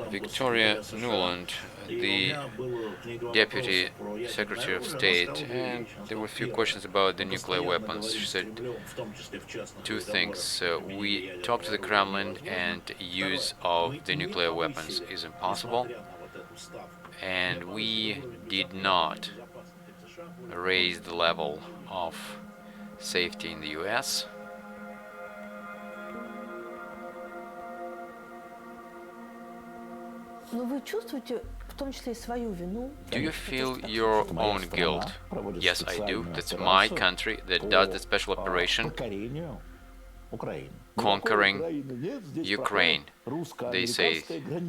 Victoria Nuland, the Deputy Secretary of State, and there were a few questions about the nuclear weapons. She said two things. We talked to the Kremlin and use of the nuclear weapons is impossible, and we did not raise the level of safety in the US. Do you feel your own guilt? Yes, I do. That's my country that does the special operation conquering Ukraine. They say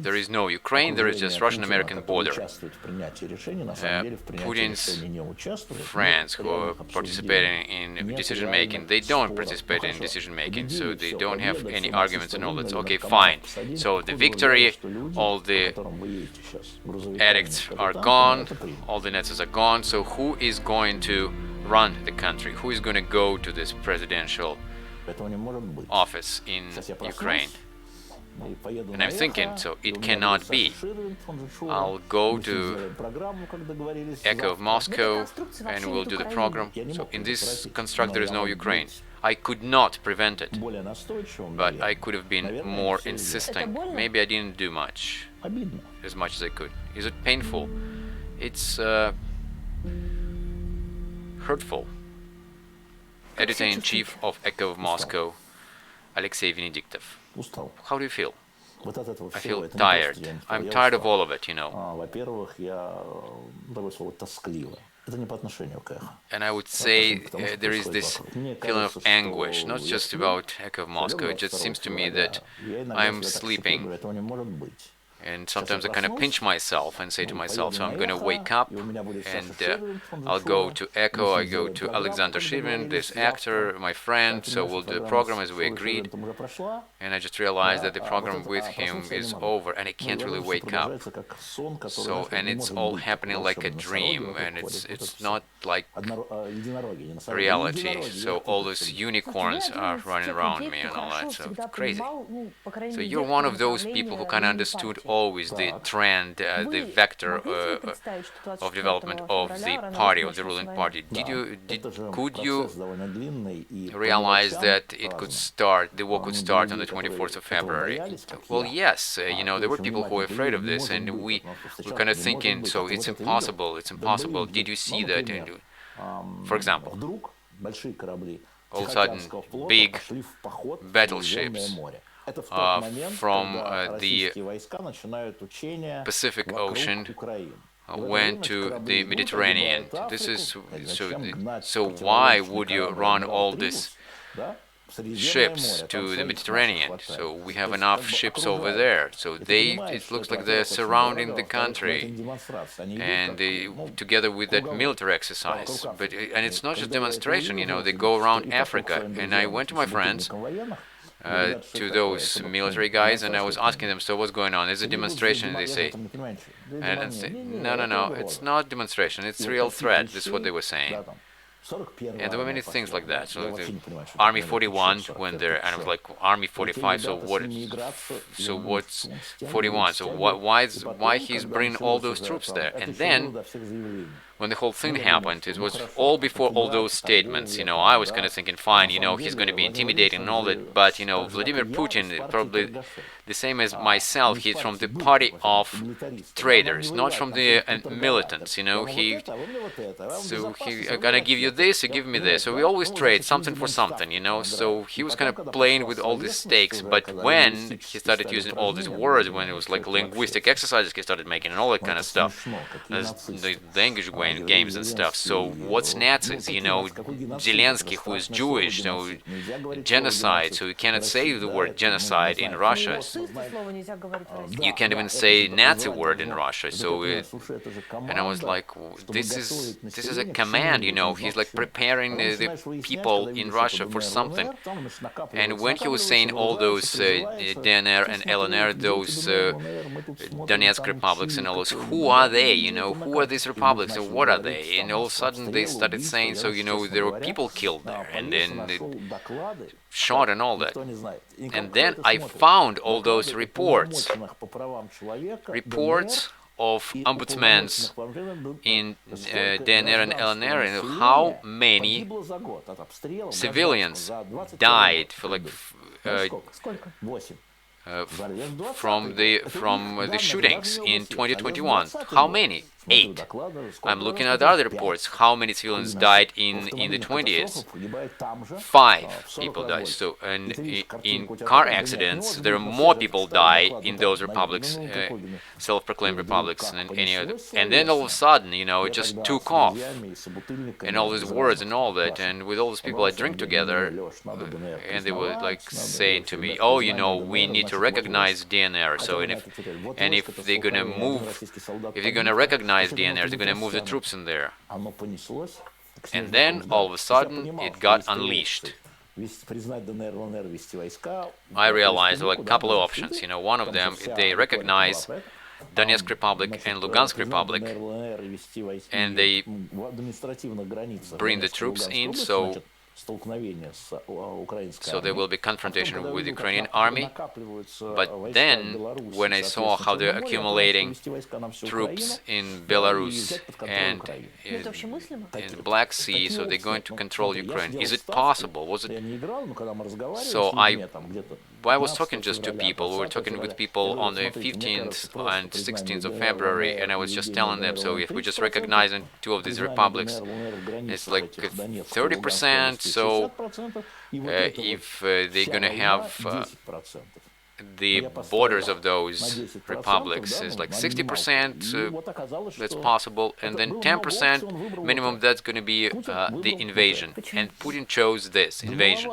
there is no Ukraine, there is just Russian-American border. Putin's friends who are participating in decision-making, they don't participate in decision-making, so they don't have any arguments and all that. Okay, fine. So the victory, all the addicts are gone, all the Nazis are gone, so who is going to run the country? Who is going to go to this presidential office in Ukraine? And I'm thinking, so it cannot be. I'll go to Echo of Moscow and we'll do the program. So in this construct there is no Ukraine. I could not prevent it, but I could have been more insistent. Maybe I didn't do much, as much as I could. Is it painful? It's hurtful. Editor-in-Chief of Echo of Moscow, Alexei Venediktov. How do you feel? I feel tired. I'm tired of all of it, you know. And I would say there is this feeling of anguish, not just about Echo of Moscow. It just seems to me that I'm sleeping. And sometimes I kind of pinch myself and say to myself, so I'm going to wake up and I'll go to Echo, I go to Alexander Shivin, this actor, my friend, so we'll do the program as we agreed. And I just realized that the program with him is over and I can't really wake up. So, and it's all happening like a dream, and it's not like reality. So all those unicorns are running around me and all that, so it's crazy. So you're one of those people who kind of understood always the trend, the vector of development of the party, of the ruling party. Could you realize that it could start, the war could start on the 24th of February? Well, yes, you know, there were people who were afraid of this, and we were kind of thinking, so it's impossible, it's impossible. Did you see that? For example, all of a sudden, big battleships from the Pacific Ocean went to the Mediterranean. This is so why would you run all these ships to the Mediterranean? So we have enough ships over there. So it looks like they're surrounding the country, and together with that military exercise. And it's not just demonstration. You know, they go around Africa. And I went to my friends, to those military guys, and I was asking them, so what's going on? Is it demonstration? And they say, and say, no, it's not demonstration, it's real threat. This is what they were saying. And there were many things like that. So the Army 41 went there, and I was like, Army 45. So what? So what's 41? So why he's bringing all those troops there? And then, when the whole thing happened, it was all before all those statements. You know, I was kind of thinking, fine, you know, he's going to be intimidating and all that. But you know, Vladimir Putin, probably the same as myself, he's from the party of traders, not from the militants. You know, he gonna give you this, you give me this. So we always trade something for something. You know, so he was kind of playing with all these stakes. But when he started using all these words, when it was like linguistic exercises, he started making and all that kind of stuff, the language games and stuff. So what's Nazis? You know, Zelensky, who is Jewish, you know, genocide. So you cannot say the word genocide in Russia. You can't even say Nazi word in Russia. So and I was like, this is a command. You know, he's like preparing the people in Russia for something. And when he was saying all those DNR and LNR, those Donetsk republics and all those, who are they? You know, who are these republics? And what are they? And all of a sudden they started saying, so, there were people killed there, and then they shot and all that. And then I found all those reports of ombudsmen in DNR and LNR, and how many civilians died for from the shootings in 2021. How many? 8. I'm looking at other reports. How many civilians died in the 20s? 5 people died. So, and in car accidents, there are more people die in those republics, self-proclaimed republics, than any other. And then all of a sudden, it just took off, and all these words and all that. And with all these people I drink together, and they were like saying to me, "Oh, we need to recognize DNR. So, and if they're gonna move, if they're gonna recognize DNR, they're going to move the troops in there." And then all of a sudden it got unleashed. I realized there were a couple of options. One of them, they recognize Donetsk Republic and Lugansk Republic, and they bring the troops in, so there will be confrontation with the Ukrainian army. But then, when I saw how they're accumulating troops in Belarus and in the Black Sea, so they're going to control Ukraine. Is it possible? Was it? So I was talking just to people. We were talking with people on the 15th and 16th of February, and I was just telling them, so if we just recognize two of these republics, it's like 30%. So if they're going to have the borders of those republics is like 60%, that's possible, and then 10% minimum, that's going to be the invasion. And Putin chose this invasion.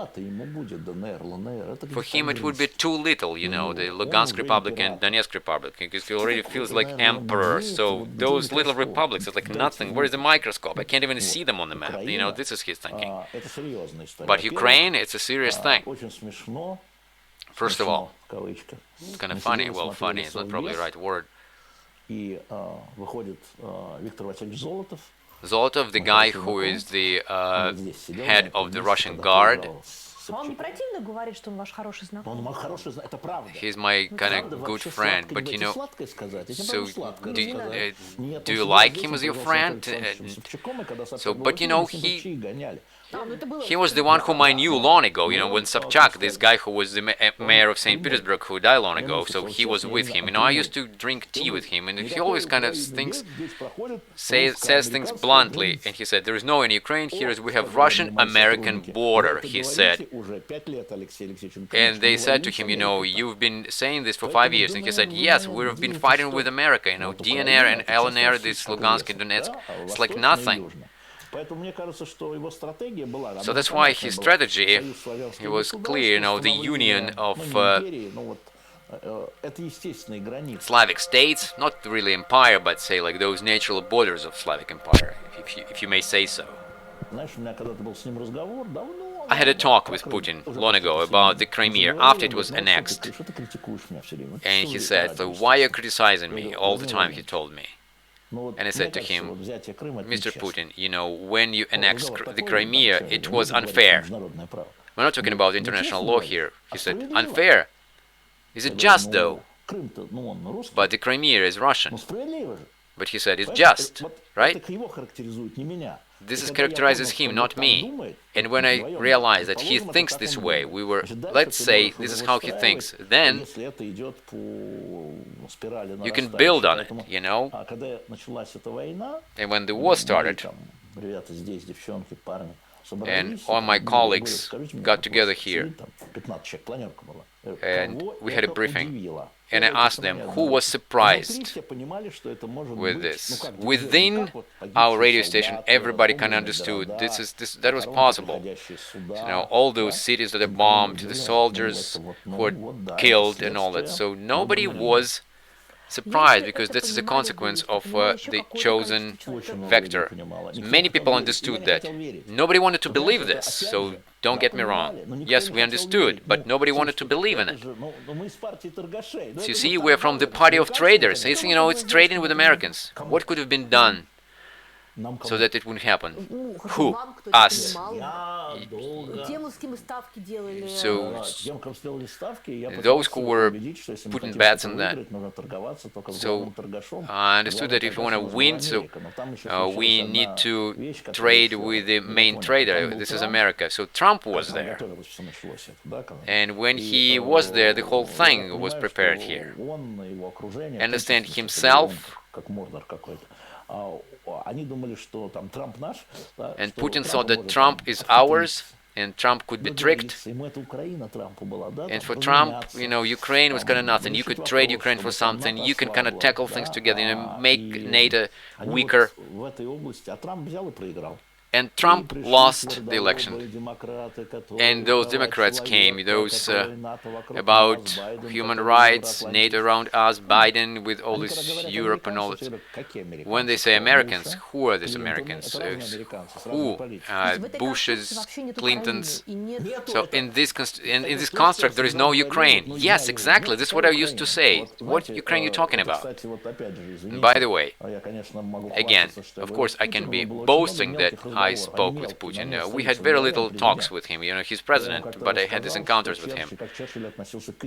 For him it would be too little, the Lugansk Republic and Donetsk Republic, because he already feels like emperor. So those little republics are like nothing. Where is the microscope? I can't even see them on the map. This is his thinking. But Ukraine, it's a serious thing. First of all, it's kind of funny. Well, funny is not probably the right word. Zolotov, the guy who is the head of the Russian Guard, he's my kind of good friend, but so do you like him as your friend? So, but he was the one whom I knew long ago, when Sobchak, this guy who was the mayor of St. Petersburg, who died long ago, so he was with him. I used to drink tea with him, and he always kind of says things bluntly. And he said, there is no in Ukraine, here we have Russian-American border, he said. And they said to him, you've been saying this for 5 years. And he said, yes, we've been fighting with America, DNR and LNR, this Lugansk and Donetsk, it's like nothing. So that's why his strategy, it was clear, the union of Slavic states, not really empire, but say like those natural borders of Slavic empire, if you may say so. I had a talk with Putin long ago about the Crimea after it was annexed, and he said, so why are you criticizing me all the time, he told me. And I said to him, Mr. Putin, when you annexed the Crimea, it was unfair. We're not talking about international law here. He said, unfair? Is it just, though? But the Crimea is Russian. But he said, it's just, right? This characterizes him, not me. And when I realized that he thinks this way, let's say this is how he thinks, then you can build on it, And when the war started, and all my colleagues got together here, and we had a briefing, and I asked them who was surprised with this. Within our radio station, everybody kind of understood that was possible. All those cities that are bombed, the soldiers who were killed, and all that. So nobody was surprised, because this is a consequence of the chosen vector. Many people understood that. Nobody wanted to believe this, so don't get me wrong. Yes, we understood, but nobody wanted to believe in it. So you see, we're from the party of traders. It's trading with Americans. What could have been done so that it wouldn't happen. Who? Us. So those who were putting bets on that. So I understood that if you want to win, so we need to trade with the main trader. This is America. So Trump was there. And when he was there, the whole thing was prepared here. Understand, himself. And Putin thought that Trump is ours, and Trump could be tricked. And for Trump, you know, Ukraine was kind of nothing. You could trade Ukraine for something. You can kind of tackle things together, you know, make NATO weaker. And Trump lost the election. And those Democrats came, those about human rights, NATO around us, Biden with all this Europe and all this. When they say Americans, who are these Americans? Who? Bushes, Clintons. So in this construct, there is no Ukraine. Yes, exactly. This is what I used to say. What Ukraine are you talking about? And by the way, again, of course, I can be boasting that I spoke with Putin. We had very little talks with him. You know, he's president, but I had these encounters with him.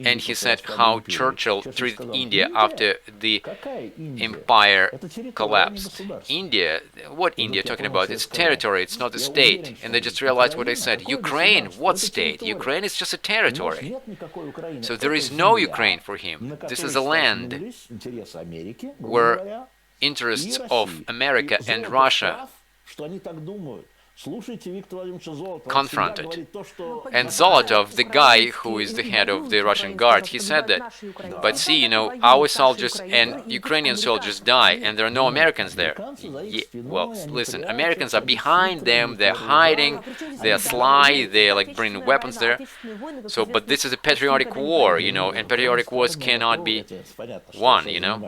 And he said how Churchill treated India after the empire collapsed. India, what India talking about? It's territory, it's not a state. And they just realized what I said. Ukraine, what state? Ukraine is just a territory. So there is no Ukraine for him. This is a land where interests of America and Russia confronted. And Zolotov, the guy who is the head of the Russian Guard, he said that. But see, you know, our soldiers and Ukrainian soldiers die, and there are no Americans there. Well, listen, Americans are behind them, they're hiding, they're sly, they're like bringing weapons there. So, but this is a patriotic war, you know, and patriotic wars cannot be won, you know.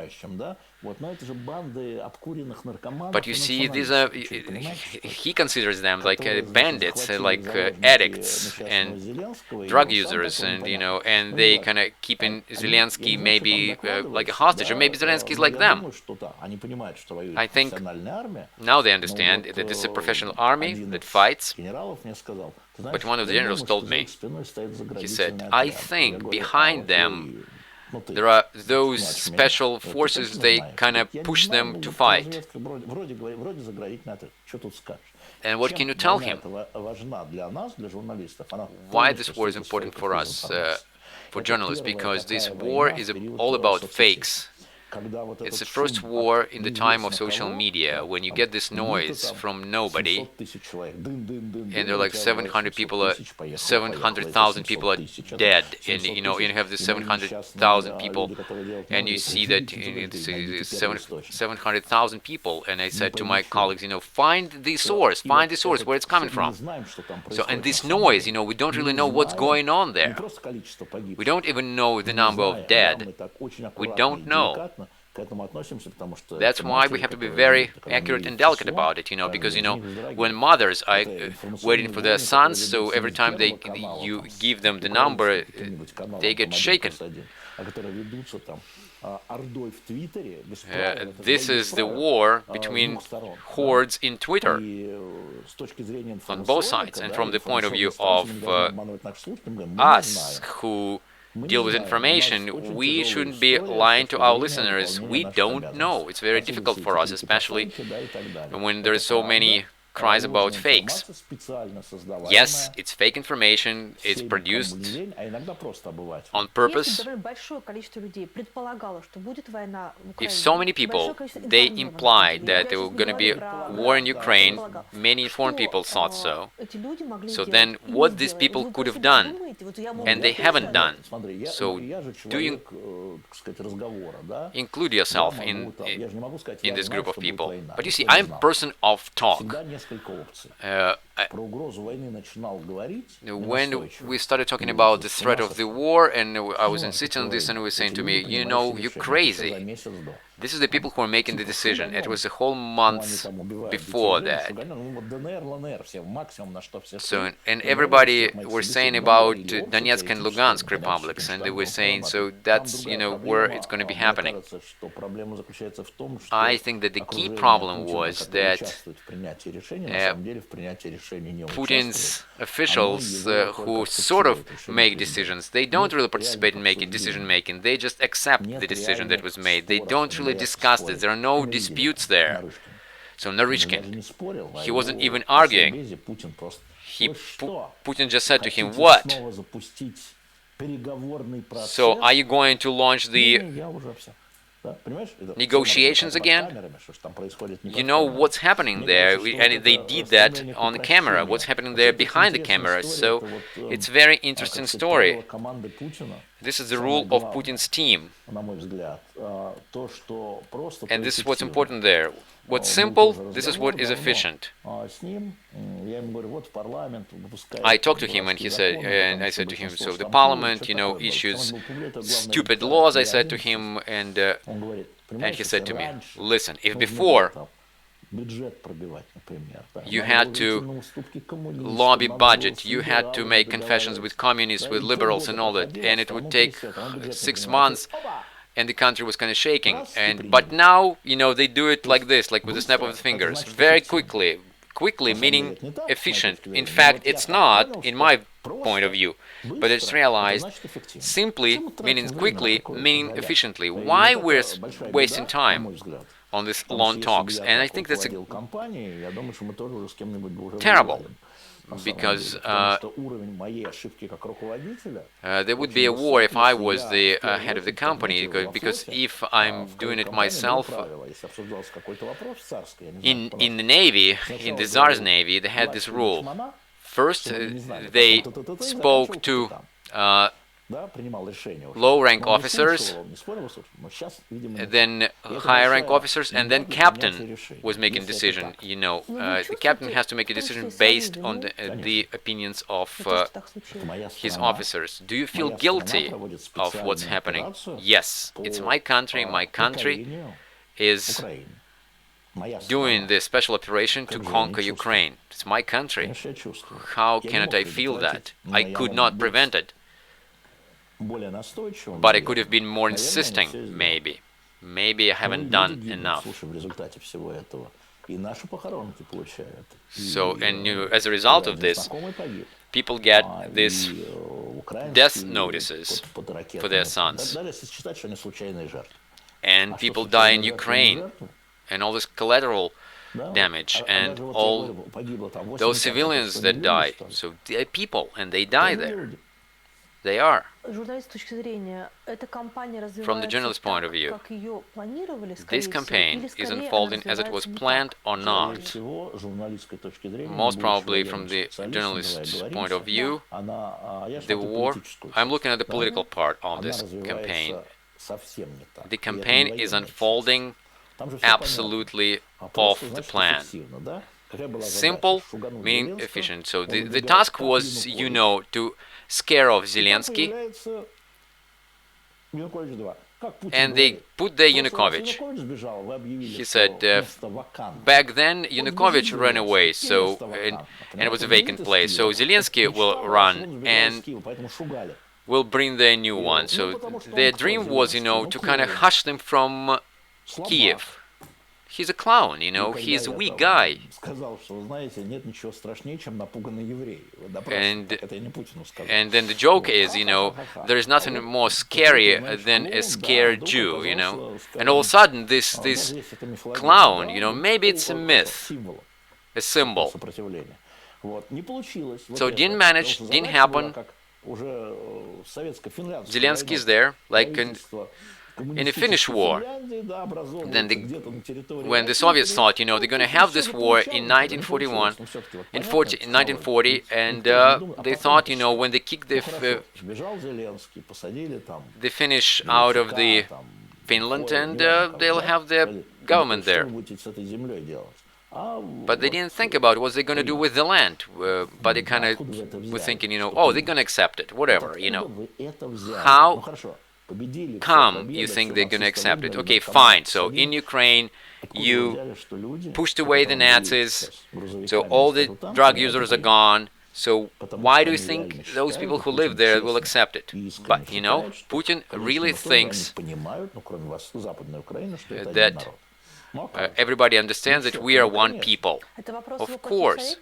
But you see, these are, he considers them like bandits, like addicts and drug users, and you know, and they kind of keeping Zelensky maybe like a hostage, or maybe Zelensky is like them. I think now they understand that this is a professional army that fights. But one of the generals told me, he said, I think behind them there are those special forces, they kind of push them to fight. And what can you tell him? Why this war is important for us, for journalists? Because this war is all about fakes. It's the first war in the time of social media, when you get this noise from nobody, and there are like 700,000 people are dead, and you know, you have the 700,000 people, and you see that it's 700,000 people, and I said to my colleagues, you know, find the source, where it's coming from. So, and this noise, you know, we don't really know what's going on there. We don't even know the number of dead. We don't know. That's why we have to be very accurate and delicate about it, you know, because, you know, when mothers are waiting for their sons, so every time you give them the number, they get shaken. This is the war between hordes in Twitter on both sides, and from the point of view of us who deal with information, we shouldn't be lying to our listeners. We don't know. It's very difficult for us, especially when there are so many cries about fakes. Yes, it's fake information, it's produced on purpose. If so many people, they implied that there were going to be a war in Ukraine, many informed people thought so. So then what these people could have done, and they haven't done. So do you include yourself in this group of people? But you see, I'm a person of talk. when we started talking about the threat of the war, and I was insisting on this, and he was saying to me, you know, you're crazy. This is the people who are making the decision. It was a whole month before that. So, and everybody were saying about Donetsk and Lugansk republics, and they were saying, so that's, you know, where it's going to be happening. I think that the key problem was that Putin's officials who sort of make decisions, they don't really participate in making decision-making. They just accept the decision that was made. They don't really discuss it. There are no disputes there. So Naryshkin, he wasn't even arguing. Putin just said to him, what? So are you going to launch the negotiations again? You know what's happening there, and they did that on the camera. What's happening there behind the camera? So it's a very interesting story. This is the rule of Putin's team, and this is what's important there. What's simple, this is what is efficient. I talked to him, and he said, and I said to him, so the parliament, you know, issues stupid laws. I said to him, and he said to me, listen, if before you had to lobby budget, you had to make confessions with communists, with liberals and all that, and it would take 6 months, and the country was kind of shaking. But now, you know, they do it like this, like with a snap of the fingers, very quickly. Quickly meaning efficient. In fact, it's not, in my point of view, but it's realized simply meaning quickly, meaning efficiently. Why we're wasting time on this long talks? And I think that's terrible. Because there would be a war if I was the head of the company, because if I'm doing it myself, in the Navy, in the Tsar's Navy, they had this rule. First, they spoke to low-rank officers, then higher-rank officers, and then captain was making a decision. You know, the captain has to make a decision based on the opinions of his officers. Do you feel guilty of what's happening? Yes, it's my country. My country is doing this special operation to conquer Ukraine. It's my country. How cannot I feel that? I could not prevent it. But I could have been more insisting, maybe. Maybe I haven't done enough. So, and you know, as a result of this, people get these death notices for their sons. And people die in Ukraine, and all this collateral damage, and all those civilians that die. So they are people, and they die there. They are. From the journalist's point of view, this campaign is unfolding as it was planned or not. Most probably from the journalist's point of view, the war, I'm looking at the political part of this campaign. The campaign is unfolding absolutely off the plan. Simple, meaning efficient. So the task was, you know, to scare off Zelensky, and they put there Yanukovych. He said, back then Yanukovych ran away, so and it was a vacant place. So Zelensky will run and will bring their new one. So their dream was, you know, to kind of hush them from Kiev. He's a clown, you know, he's a weak guy. And then the joke is, you know, there is nothing more scary than a scared Jew, you know. And all of a sudden, this clown, you know, maybe it's a myth, a symbol. So it didn't manage, didn't happen. Zelensky is there, like in the Finnish war. Then when the Soviets thought, you know, they're going to have this war in 1941, in 1940, and they thought, you know, when they kick the Finnish out of the Finland, and they'll have their government there. But they didn't think about what they're going to do with the land. But they kind of were thinking, oh, they're going to accept it, whatever, How come you think they're going to accept it? Okay, fine. So in Ukraine, you pushed away the Nazis, so all the drug users are gone. So why do you think those people who live there will accept it? But, Putin really thinks that everybody understands that we are one people. Of course.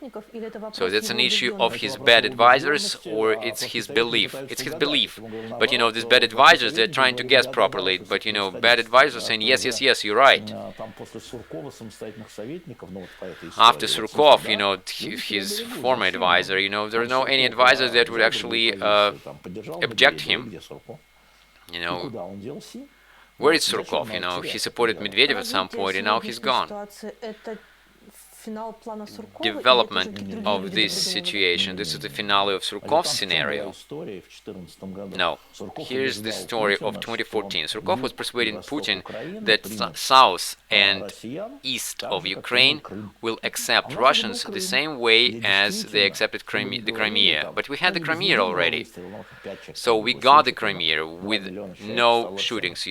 So that's an issue of his bad advisors, or it's his belief. It's his belief. But these bad advisors, they're trying to guess properly. But bad advisors saying, yes, yes, yes, you're right. After Surkov, his former advisor, there are no any advisors that would actually object him. Where is Surkov? He supported Medvedev at some point, and now he's gone. Development of this situation. This is the finale of Surkov's scenario. No. Here's the story of 2014. Surkov was persuading Putin that south and east of Ukraine will accept Russians the same way as they accepted the Crimea. But we had the Crimea already. So we got the Crimea with no shootings,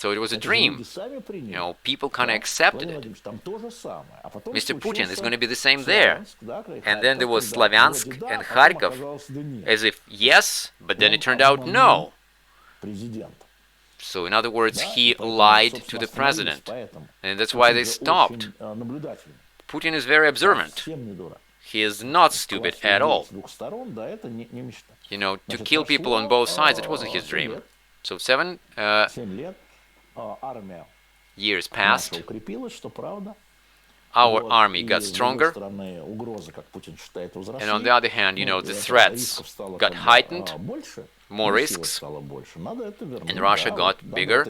So it was a dream. People kind of accepted it. Mr. Putin is going to be the same there. And then there was Slavyansk and Kharkov, as if yes, but then it turned out no. So in other words, he lied to the president. And that's why they stopped. Putin is very observant. He is not stupid at all. To kill people on both sides, it wasn't his dream. So 7 years passed. Our army got stronger. And on the other hand, the threats got heightened, more risks, and Russia got bigger.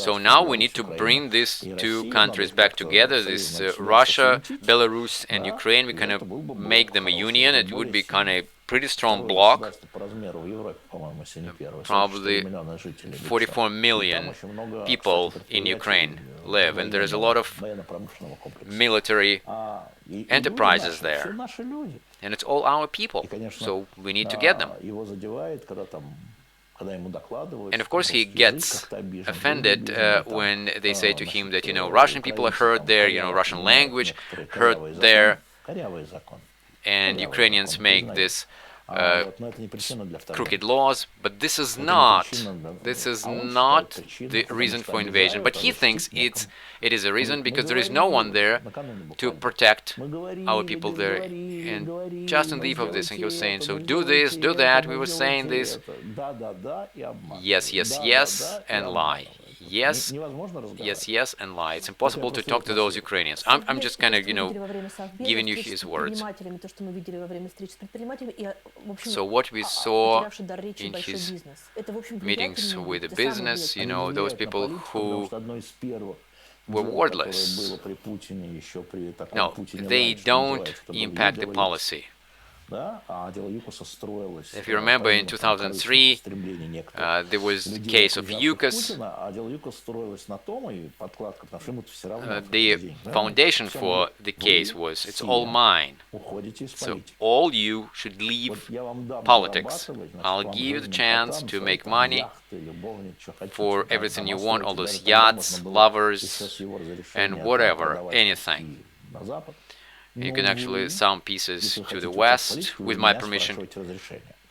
So now we need to bring these two countries back together, this Russia, Belarus, and Ukraine. We kind of make them a union. It would be kind of pretty strong bloc, probably 44 million people in Ukraine live, and there's a lot of military enterprises there, and it's all our people, so we need to get them. And of course he gets offended when they say to him that, Russian people are heard there, Russian language heard there, and Ukrainians make this crooked laws, but this is not the reason for invasion. But he thinks it is a reason because there is no one there to protect our people there. And just in the eve of this, and he was saying, so do this, do that. We were saying this. Yes, yes, yes, and lie. Yes, yes, yes, and lie. It's impossible to talk to those Ukrainians. I'm just kind of, giving you his words. So what we saw in his meetings with the business, those people who were wordless. No, they don't impact the policy. If you remember, in 2003, there was the case of UCAS. The foundation for the case was, it's all mine. So all you should leave politics. I'll give you the chance to make money for everything you want, all those yachts, lovers, and whatever, anything. You can actually sell pieces to the West with my permission.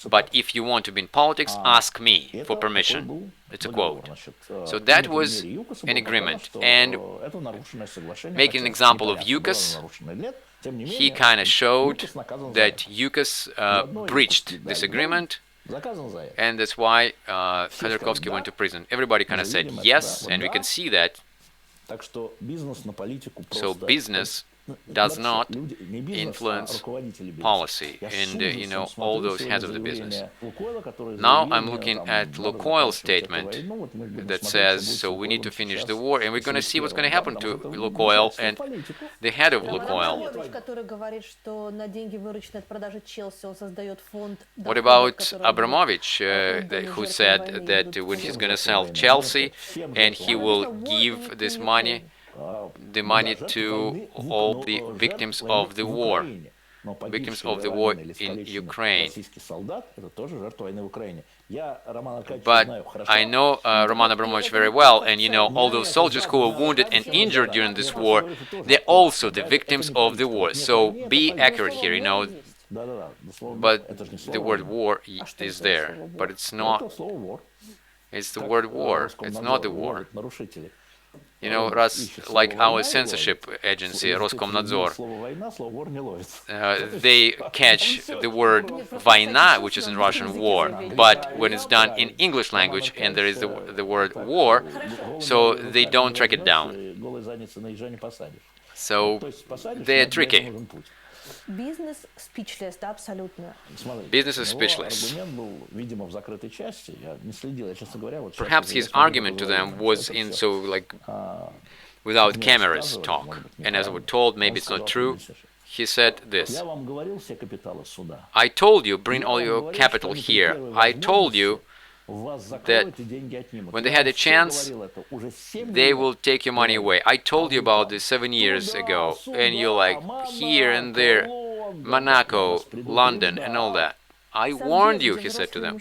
But if you want to be in politics, ask me for permission. It's a quote. So that was an agreement. And making an example of UCAS, he kind of showed that UCAS breached this agreement. And that's why Khodorkovsky went to prison. Everybody kind of said yes, and we can see that. So business does not influence policy and all those heads of the business. Now I'm looking at Lukoil's statement that says, so we need to finish the war, and we're going to see what's going to happen to Lukoil and the head of Lukoil. What about Abramovich, who said that when he's going to sell Chelsea and he will give this money the money to all the victims of the war. Victims of the war in Ukraine. But I know Roman Abramovich very well, and you know, all those soldiers who were wounded and injured during this war, they're also the victims of the war. So be accurate here, you know. But the word war is there, but it's not. It's the word war. It's not the war. You know, like our censorship agency, Roskomnadzor, they catch the word "война," which is in Russian war, but when it's done in English language and there is the word war, so they don't track it down. So they're tricky. Business speechless, да, абсолютно. Business is speechless. Perhaps his argument to them was in so like without cameras talk. And as I was told, maybe it's not true. He said this: I told you, bring all your capital here. I told you that when they had a chance, they will take your money away. I told you about this 7 years ago, and you're like, here and there, Monaco, London, and all that. I warned you, he said to them.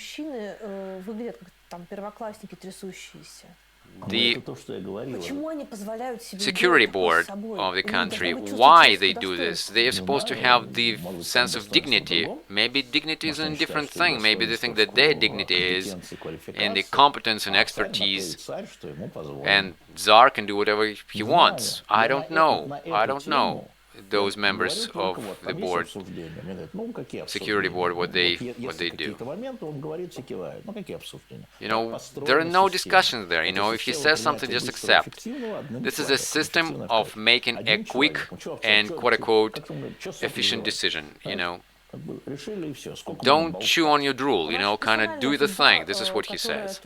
The security board of the country, why they do this? They are supposed to have the sense of dignity. Maybe dignity is a different thing. Maybe they think that their dignity is in the competence and expertise, and Tsar can do whatever he wants. I don't know. I don't know those members of the board, security board, what they do. You know, there are no discussions there. You know, if he says something, just accept. This is a system of making a quick and quote-unquote efficient decision, you know. Don't chew on your drool, you know, kind of do the thing. This is what he says.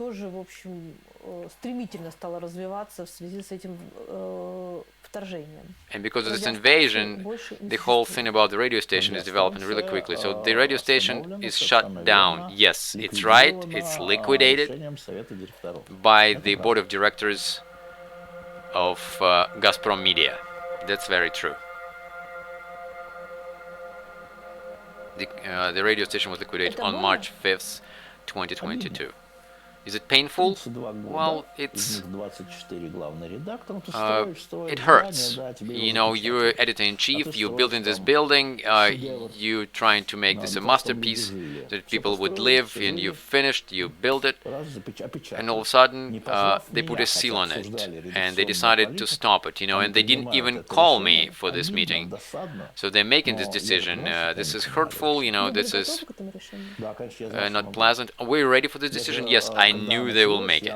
And because of this invasion, the whole thing about the radio station is developing really quickly. So the radio station is shut down. Yes, it's right. It's liquidated by the board of directors of Gazprom Media. That's very true. The radio station was liquidated on March 5th, 2022. Is it painful? Well, it hurts. You know, you're editor-in-chief, you're building this building, you're trying to make this a masterpiece that people would live, and you finished, you build it, and all of a sudden they put a seal on it, and they decided to stop it, you know, and they didn't even call me for this meeting. So they're making this decision. This is hurtful, you know, this is not pleasant. Are we ready for this decision? Yes, I knew they will make it.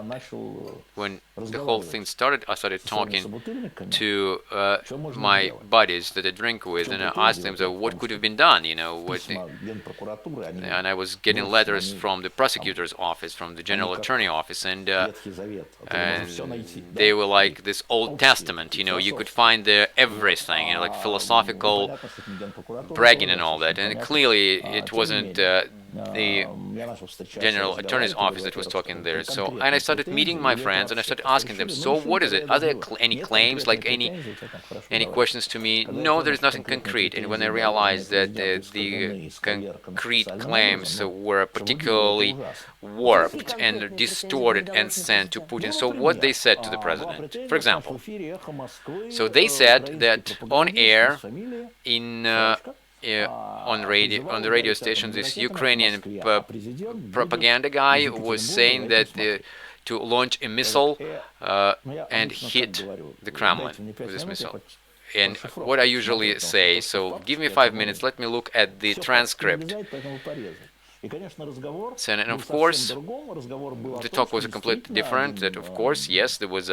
When the whole thing started, I started talking to my buddies that I drink with, and I asked them, so what could have been done, you know, and I was getting letters from the prosecutor's office, from the general attorney office, and they were like this Old Testament, you know, you could find there everything, you know, like philosophical bragging and all that, and clearly it wasn't the general attorney's office that was talking there. So, and I started meeting my friends, and I started asking them, so what is it? Are there any claims, like any questions to me? No, there is nothing concrete. And when I realized that the concrete claims were particularly warped and distorted and sent to Putin, so what they said to the president, for example, so they said that on air in on the radio station, this Ukrainian propaganda guy was saying that to launch a missile and hit the Kremlin with this missile. And what I usually say, so give me 5 minutes, let me look at the transcript. So, and of course, the talk was completely different. That, of course, yes, there was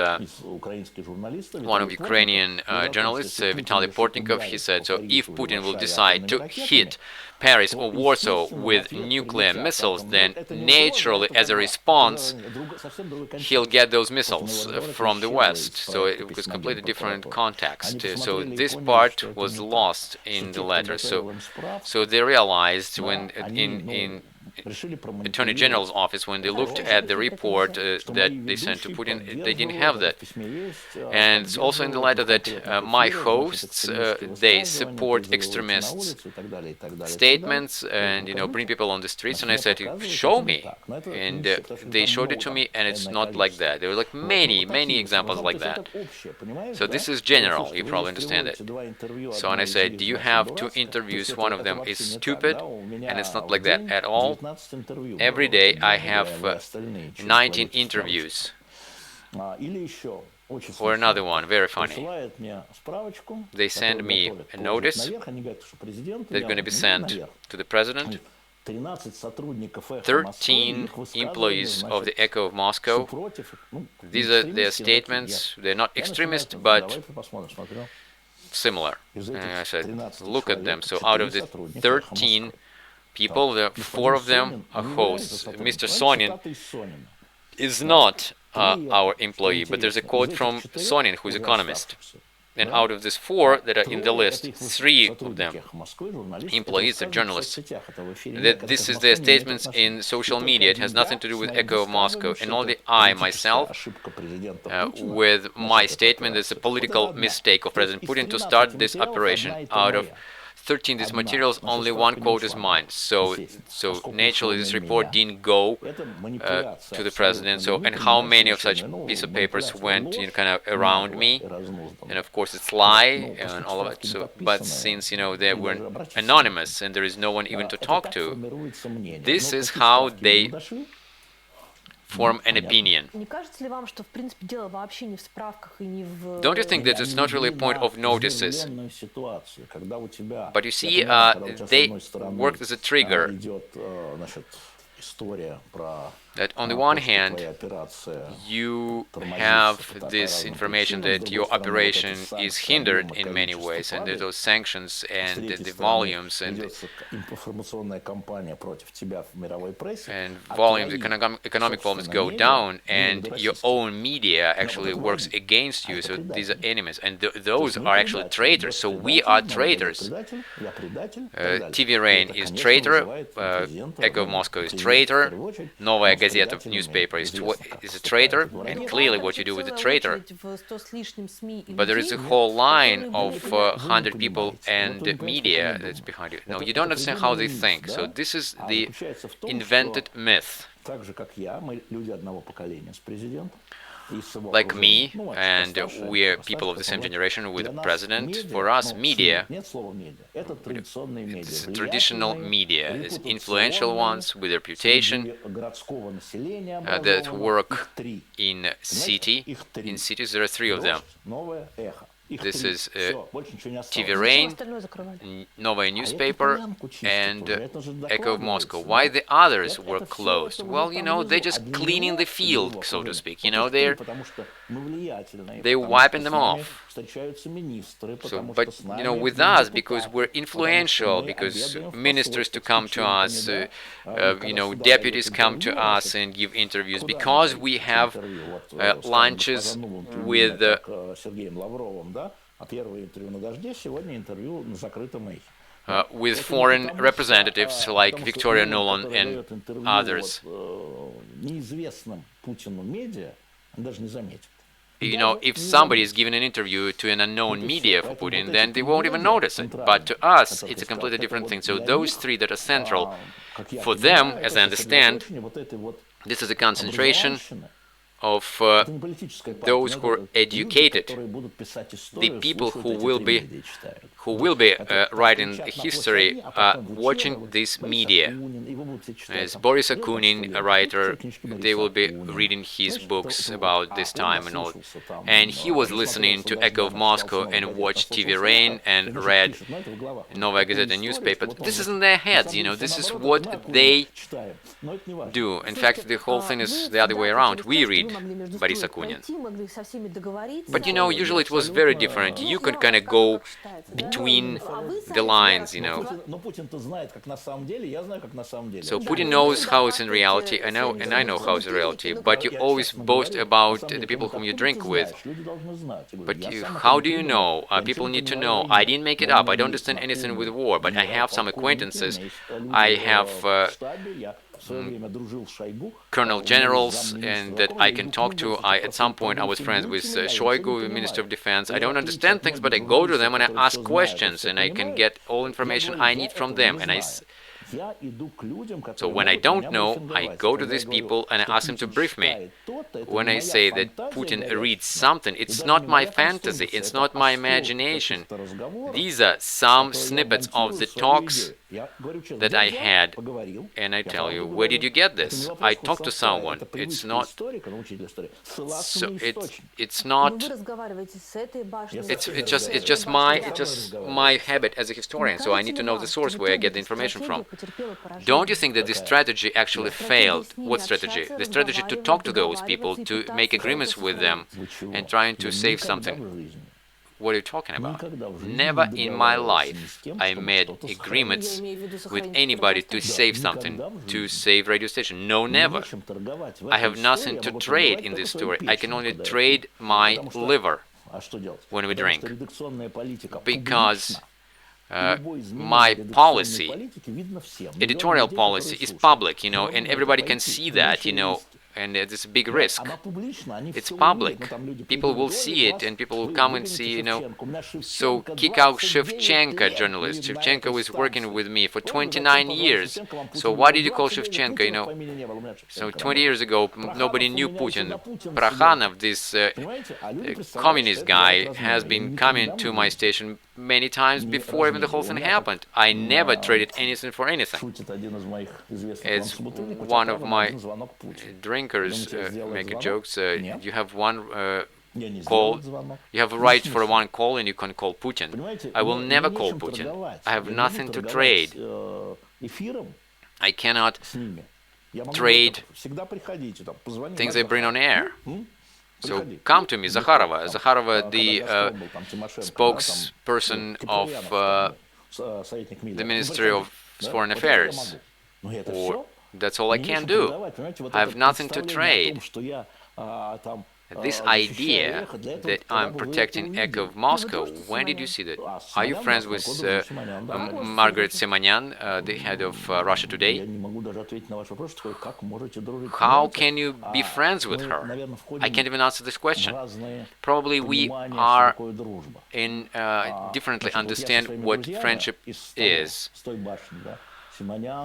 one of Ukrainian journalists, Vitaly Portnikov. He said, so if Putin will decide to hit Paris or Warsaw with nuclear missiles, then naturally, as a response, he'll get those missiles from the West. So it was completely different context. So this part was lost in the letter. So they realized when Attorney General's office, when they looked at the report that they sent to Putin, they didn't have that. And it's also in the light of that my hosts, they support extremists statements and, bring people on the streets. And I said, show me. And they showed it to me, and it's not like that. There were like many examples like that. So this is general, you probably understand it. So and I said, do you have 2 interviews? One of them is stupid, and it's not like that at all. Every day I have 19 interviews. Or another one, very funny. They send me a notice that's going to be sent to the president. 13 employees of the Echo of Moscow. These are their statements. They're not extremist, but similar. And I said, look at them. So out of the 13 people, 4 of them are hosts. Mr. Sonin is not our employee, but there's a quote from Sonin, who's an economist. And out of these 4 that are in the list, 3 of them employees are journalists. This is their statements in social media. It has nothing to do with Echo of Moscow. And only I, myself, with my statement, there's a political mistake of President Putin to start this operation. Out of 13 these materials, only 1 quote is mine. So naturally this report didn't go to the president. So, and how many of such piece of papers went kind of around me? And of course it's lie and all of it. So, but since they were anonymous and there is no one even to talk to, this is how they form an opinion. Don't you think that it's not really a point of notices? But you see, they worked as a trigger. That on the one hand, you have this information that your operation is hindered in many ways, and there's those sanctions and the volumes and volumes, economic volumes go down, and your own media actually works against you. So these are enemies, and those are actually traitors. So we are traitors. TV Rain is traitor. Echo of Moscow is traitor. Novaya Gazeta newspaper is a traitor, and clearly what you do with the traitor. But there is a whole line of 100 people and media that's behind it. No, you don't understand how they think. So this is the invented myth. Like me, and we're people of the same generation with the president. For us, media, it's traditional media, it's influential ones with reputation that work in cities. There are 3 of them. This is TV Rain, Novaya newspaper, and Echo of Moscow. Why the others were closed? Well, they're just cleaning the field, so to speak. They're wiping them off. So, but with us, because we're influential, because ministers to come to us, deputies come to us and give interviews, because we have lunches with with foreign representatives like Victoria Nuland and others. If somebody is giving an interview to an unknown media for Putin, then they won't even notice it. But to us, it's a completely different thing. So those 3 that are central, for them, as I understand, this is a concentration of those who are educated, the people who will be writing history, watching this media. As Boris Akunin, a writer, they will be reading his books about this time and all. And he was listening to Echo of Moscow and watched TV Rain and read Novaya Gazeta newspaper. This is in their heads, this is what they do. In fact, the whole thing is the other way around. We read Boris Akunin. But usually it was very different. You could kind of go between the lines, So Putin knows how it's in reality, and I know how it's in reality, but you always boast about the people whom you drink with. But how do you know? People need to know. I didn't make it up. I don't understand anything with war, but I have some acquaintances. I have colonel generals and that I can talk to. At some point I was friends with Shoigu, Minister of Defense. I don't understand things, but I go to them and I ask questions, and I can get all information I need from them. And so when I don't know, I go to these people and I ask them to brief me. When I say that Putin reads something, it's not my fantasy, it's not my imagination. These are some snippets of the talks that I had, and I tell you, where did you get this? I talked to someone. It's not. So it's not. It's just my habit as a historian. So I need to know the source where I get the information from. Don't you think that this strategy actually failed? What strategy? The strategy to talk to those people, to make agreements with them, and trying to save something. What are you talking about? Never in my life I made agreements with anybody to save something, to save radio station. No, never. I have nothing to trade in this story. I can only trade my liver when we drink. Because my policy, editorial policy, is public, and everybody can see that, and it's a big risk. It's public. People will see it, and people will come and see, So kick out Shevchenko, journalist. Shevchenko was working with me for 29 years. So why did you call Shevchenko, So 20 years ago, nobody knew Putin. Prokhanov, this communist guy, has been coming to my station many times before even the whole thing happened. I never traded anything for anything. As one of my drinkers make jokes, you have one call, you have a right for one call, and you can call Putin. I will never call Putin. I have nothing to trade. I cannot trade things I bring on air. So come to me, Zakharova. Zakharova, the spokesperson of the Ministry of Foreign Affairs. Or that's all I can do. I have nothing to trade. This idea that I'm protecting Ekho of Moscow, when did you see that? Are you friends with Margaret Simonyan, the head of Russia Today? How can you be friends with her? I can't even answer this question. Probably we are differently understand what friendship is.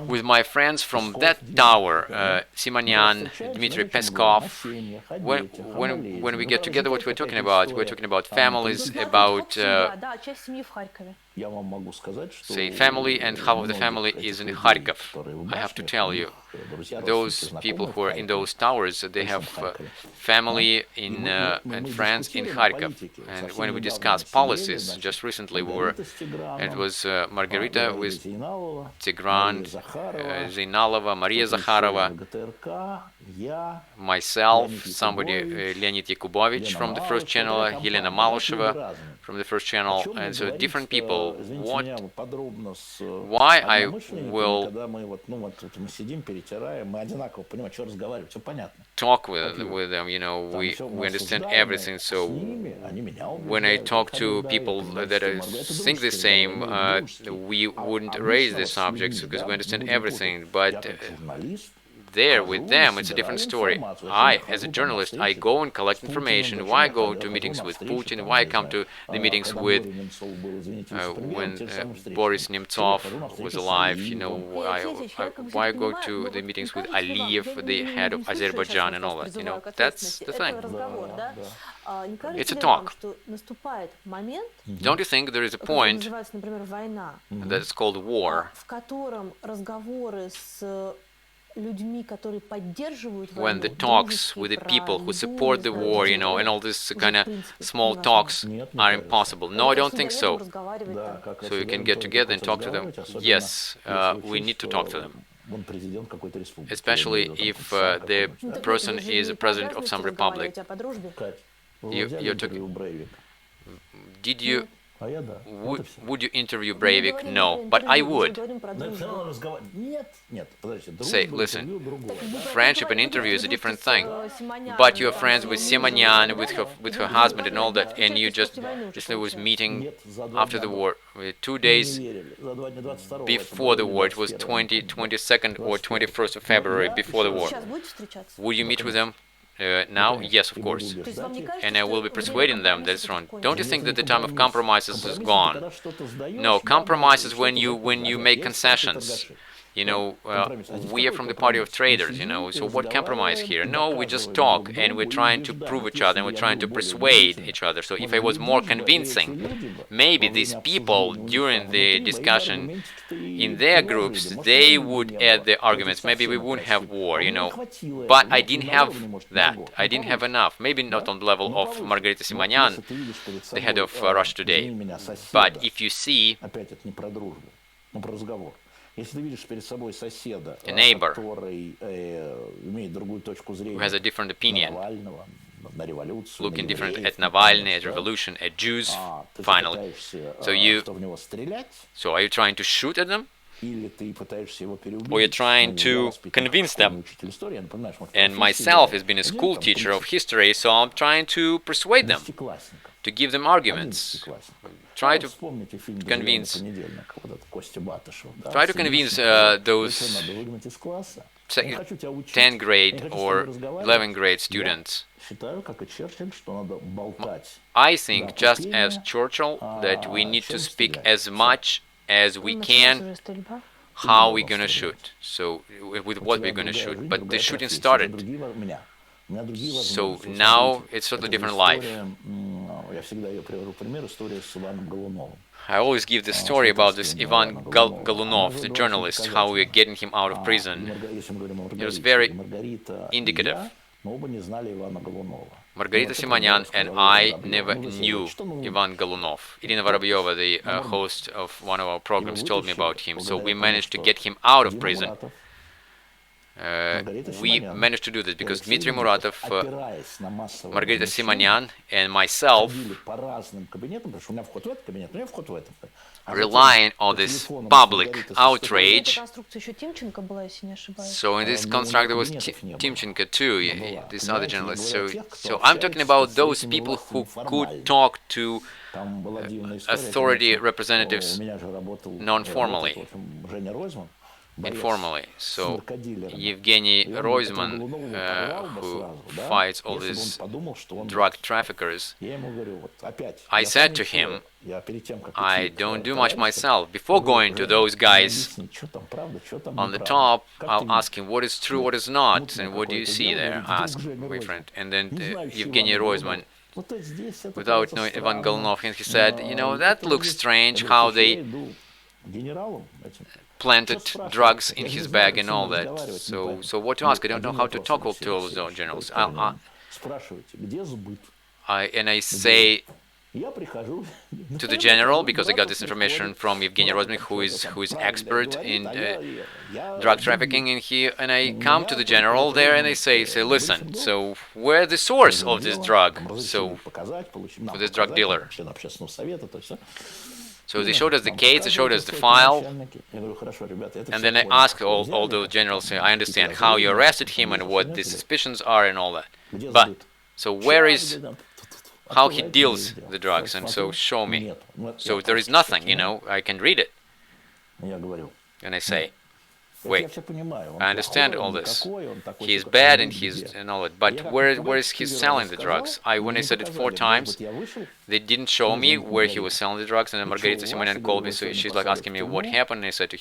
With my friends from that tower, Simonyan, Dmitry Peskov, when we get together, what we're talking about? We're talking about families, about say family, and half of the family is in Kharkov. I have to tell you, those people who are in those towers, they have family and friends in Kharkov. And when we discuss policies, just recently it was Margarita with Tigran, Zainalova, Maria Zakharova, myself, somebody, Leonid Yakubovich from the first channel, Helena Malusheva from the first channel, and so different people. Why I will talk with them, we understand everything. So when I talk to people that think the same, we wouldn't raise the subjects because we understand everything. But there with them, it's a different story. I, as a journalist, I go and collect information. Why I go to meetings with Putin? Why I come to the meetings with when Boris Nemtsov was alive? Why I go to the meetings with Aliyev, the head of Azerbaijan, and all that? That's the thing. It's a talk. Don't you think there is a point that is called war, when the talks with the people who support the war, and all this kind of small talks are impossible? No, I don't think so. So you can get together and talk to them. Yes, we need to talk to them. Especially if the person is a president of some republic. You're talking. Did you Would you interview Breivik? No, but I would. Say, listen, friendship and interview is a different thing. But you're friends with Simonyan, with her husband and all that, and you just was meeting after the war, 2 days before the war. It was 22nd or 21st of February before the war. Would you meet with them? Now? Yes, of course. And I will be persuading them that's wrong. Don't you think that the time of compromises is gone? No, compromises when you make concessions. We are from the party of traders, so what compromise here? No, we just talk and we're trying to prove each other and we're trying to persuade each other. So if I was more convincing, maybe these people during the discussion in their groups, they would add the arguments. Maybe we wouldn't have war, But I didn't have that. I didn't have enough. Maybe not on the level of Margarita Simonyan, the head of Russia Today. But if you see a neighbor who has a different opinion, looking different at Navalny, at revolution, at Jews, finally. So are you trying to shoot at them? Or you're trying to convince them? And myself has been a school teacher of history, so I'm trying to persuade them, to give them arguments. Try to convince those 10th grade or 11th grade students. I think, just as Churchill, that we need to speak as much as we can how we're going to shoot, so with what we're going to shoot. But the shooting started. So now it's totally different life. I always give the story about this Ivan Golunov, the journalist, how we're getting him out of prison. It was very indicative. Margarita Simonyan and I never knew Ivan Golunov. Irina Vorobyova, the host of one of our programs, told me about him. So we managed to get him out of prison. We managed to do this because Dmitry Muratov, Margarita Simonyan, and myself, relying on this public outrage. So in this construct there was Timchenko too, this other journalist. So I'm talking about those people who could talk to authority representatives non-formally. Informally. So Yevgeny Roizman, who fights all these drug traffickers, I said to him, I don't do much myself. Before going to those guys on the top, I'll ask him what is true, what is not, and what do you see there? Ask my friend. And then Yevgeny Roizman, without knowing Ivan Golunov, and he said, that looks strange how they planted drugs in his bag and all that. So what to ask? I don't know how to talk to all those generals. I say to the general, because I got this information from Yevgeny Roizman, who is expert in drug trafficking, and I come to the general there and I say, listen, so where's the source of this drug? So for this drug dealer. So they showed us the case, they showed us the file, and then I asked all those generals, I understand how you arrested him and what the suspicions are and all that. But, so where is, how he deals the drugs, and so show me. So there is nothing, I can read it. And I say, wait, I understand all this. He's bad and all that, but where is he selling the drugs? When I said it 4 times, they didn't show me where he was selling the drugs, and then Margarita Simonyan called me, so she's like asking me what happened, and I said to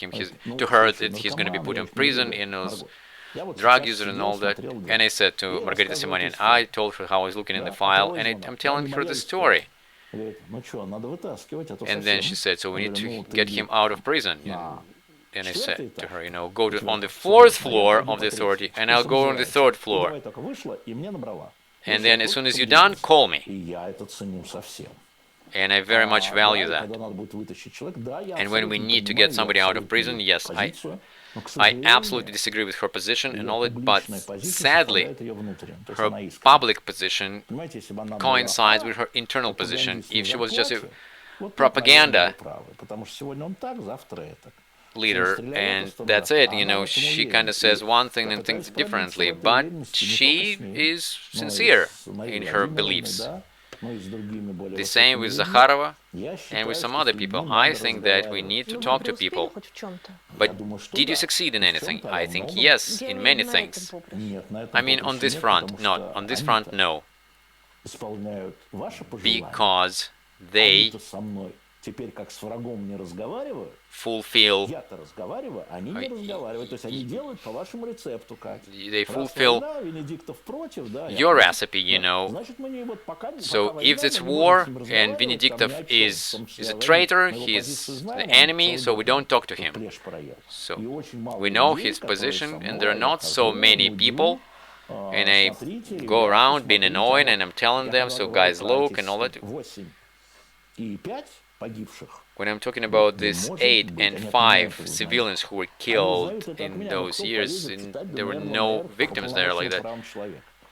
her that he's going to be put in prison, and those drug user and all that. And I said to Margarita Simonyan, I told her how I was looking in the file, and I'm telling her the story. And then she said, so we need to get him out of prison. And I said to her, go on the 4th floor of the authority, and I'll go on the 3rd floor. And then as soon as you're done, call me. And I very much value that. And when we need to get somebody out of prison, yes, I absolutely disagree with her position and all that, but sadly, her public position coincides with her internal position. If she was just propaganda leader, and that's it. You know, she kind of says one thing and thinks differently, but she is sincere in her beliefs. The same with Zakharova and with some other people. I think that we need to talk to people. But did you succeed in anything? I think yes, in many things. I mean, on this front, not. On this front, no. Because they fulfill your recipe, you know. So if it's war and Venediktov is a traitor, he's the enemy, so we don't talk to him. So we know his position, and there are not so many people, and I go around being annoyed, and I'm telling them, so guys, look, and all that. When I'm talking about these 8 and 5 civilians who were killed in those years, and there were no victims there like that.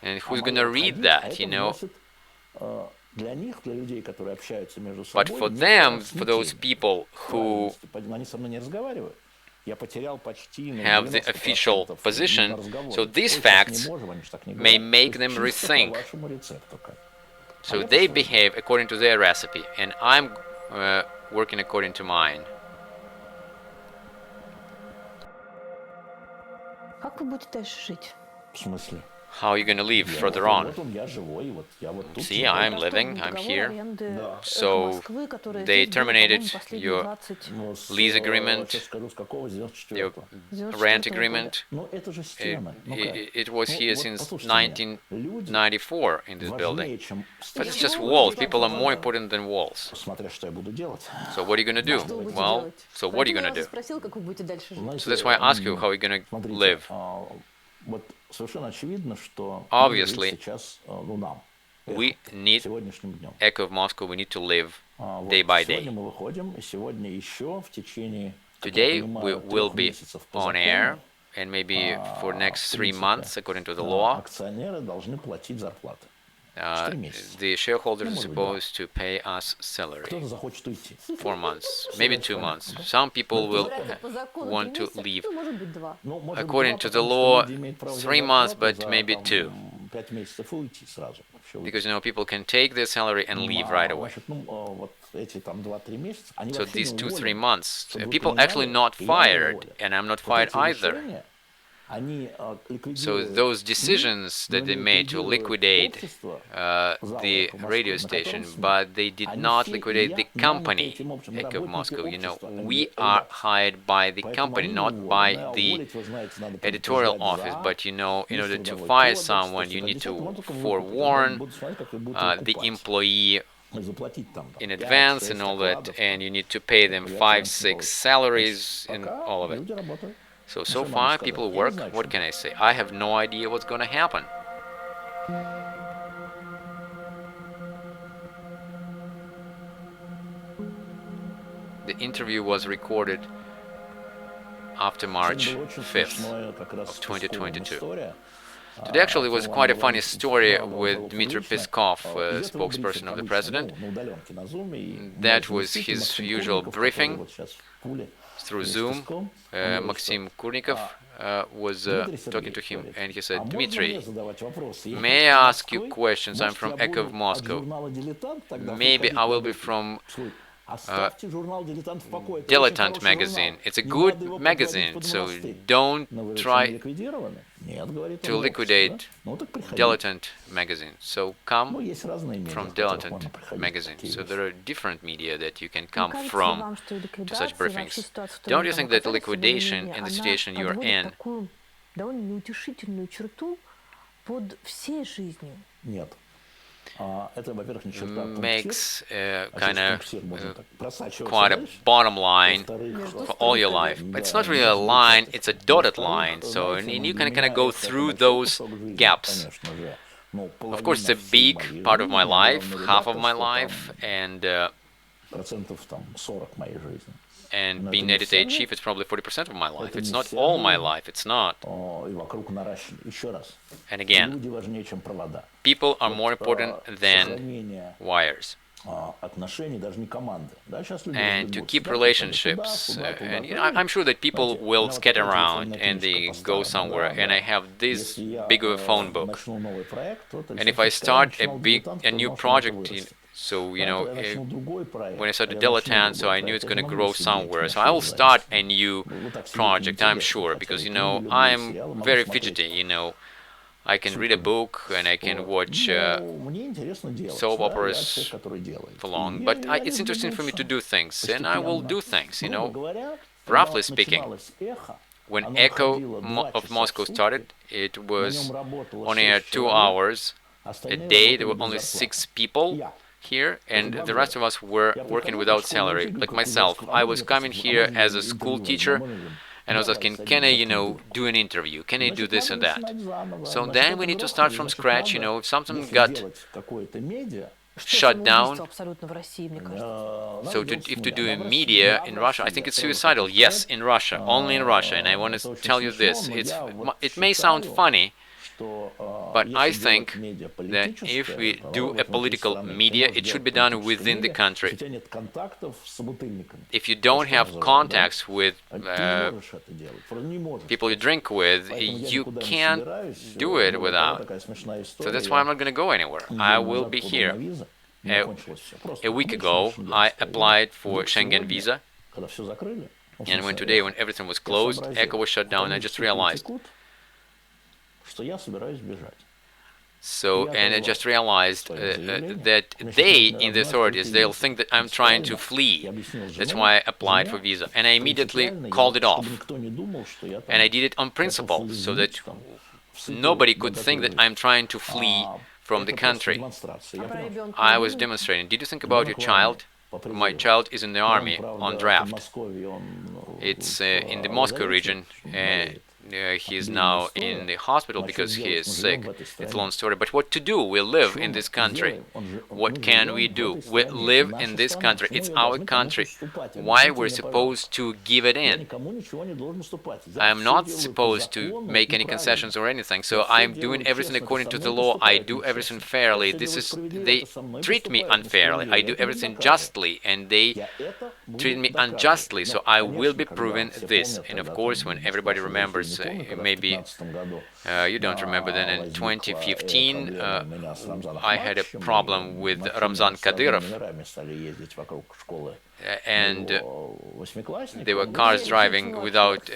And who's gonna read that, you know? But for them, for those people who have the official position, so these facts may make them rethink. So they behave according to their recipe, and I'm working according to mine. Как вы будете дальше жить? В смысле? How are you going to live further on? See, I'm living, I'm here. So they terminated your lease agreement, your rent agreement. It was here since 1994 in this building. But it's just walls. People are more important than walls. So what are you going to do? Well, so what are you going to do? So that's why I ask you, how are you going to live? Obviously, we need Ekho Moskvy, we need to live day by day. Today we will be on air, and maybe for next 3 months, according to the law, the shareholders are supposed to pay us salary. 4 months, maybe 2 months. Some people will want to leave. According to the law, 3 months, but maybe 2. Because, you know, people can take their salary and leave right away. So these 2-3 months, people actually not fired, and I'm not fired either. So those decisions that they made to liquidate the radio station, but they did not liquidate the company, Ekho Moskvy. You know, we are hired by the company, not by the editorial office. But, you know, in order to fire someone, you need to forewarn the employee in advance and all that, and you need to pay them 5-6 salaries and all of it. So far, people work. What can I say? I have no idea what's going to happen. The interview was recorded after March 5th of 2022. Today actually was quite a funny story with Dmitry Peskov, spokesperson of the president. That was his usual briefing through Zoom. Maxim Kurnikov was talking to him, and he said, Dmitry, may I ask you questions? I'm from Ekho Moskvy. Maybe I will be from Diletant magazine. It's a good magazine, so don't try to liquidate Diletant magazine. So come from Diletant magazine. So there are different media that you can come from to such briefings. Don't you think that the liquidation and the situation you are in makes kind of quite a bottom line for all your life. But it's not really a line, it's a dotted line. So and you can kind of go through those gaps. Of course, it's a big part of my life, half of my life, and being editor-in-chief is probably 40% of my life. It's not all my life, it's not. And again, people are more important than wires. and to keep relationships. And you know, I'm sure that people will scatter around and they go somewhere. And I have this big of a phone book. And if I start a new project, so you know, when I started Diletant, so I knew it's going to grow somewhere. So I will start a new project, I'm sure, because you know I'm very fidgety. You know, I can read a book and I can watch soap operas for long, but it's interesting for me to do things, and I will do things. You know, roughly speaking, when Echo of Moscow started, it was only 2 hours a day. There were only 6 people here, and the rest of us were working without salary. Like myself, I was coming here as a school teacher. And I was asking, can I, you know, do an interview? Can I do this and that? So then we need to start from scratch, you know, if something got shut down. So if to do media in Russia, I think it's suicidal. Yes, in Russia, only in Russia. And I want to tell you this, it may sound funny, but I think that if we do a political media, it should be done within the country. If you don't have contacts with people you drink with, you can't do it without. So that's why I'm not going to go anywhere. I will be here. A week ago, I applied for Schengen visa. And when everything was closed, Echo was shut down, I just realized. So, and I just realized that they, in the authorities, they'll think that I'm trying to flee. That's why I applied for visa. And I immediately called it off. And I did it on principle, so that nobody could think that I'm trying to flee from the country. I was demonstrating. Did you think about your child? My child is in the army on draft. It's in the Moscow region. He is now in the hospital because he is sick. It's a long story. But what to do? We live in this country. What can we do? We live in this country. It's our country. Why we're supposed to give it in? I'm not supposed to make any concessions or anything. So I'm doing everything according to the law. I do everything fairly. They treat me unfairly. I do everything justly, and they treat me unjustly. So I will be proving this. And of course, when everybody remembers, maybe you don't remember that in 2015 I had a problem with Ramzan Kadyrov, and there were cars driving without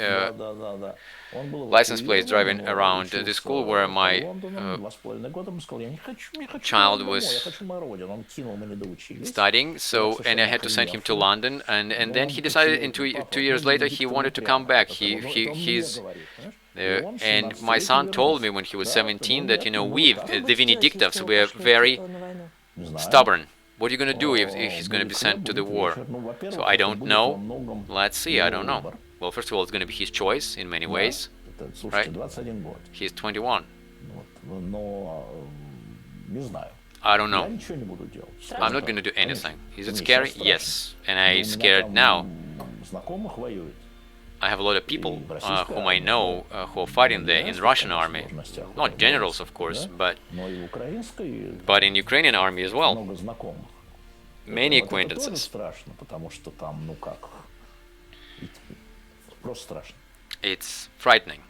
license plates driving around the school where my child was studying. So, and I had to send him to London, and then he decided in 2 years later he wanted to come back. He's and my son told me when he was 17 that, you know, we, the Venediktovs, were very stubborn. What are you going to do if he's going to be sent to the war? So I don't know. Let's see, I don't know. Well, first of all, it's going to be his choice in many ways, right? He's 21. I don't know. I'm not going to do anything. Is it scary? Yes. And I'm scared now. I have a lot of people whom I know who are fighting there in the Russian army. Not generals, of course, but in Ukrainian army as well. Many acquaintances. It's frightening.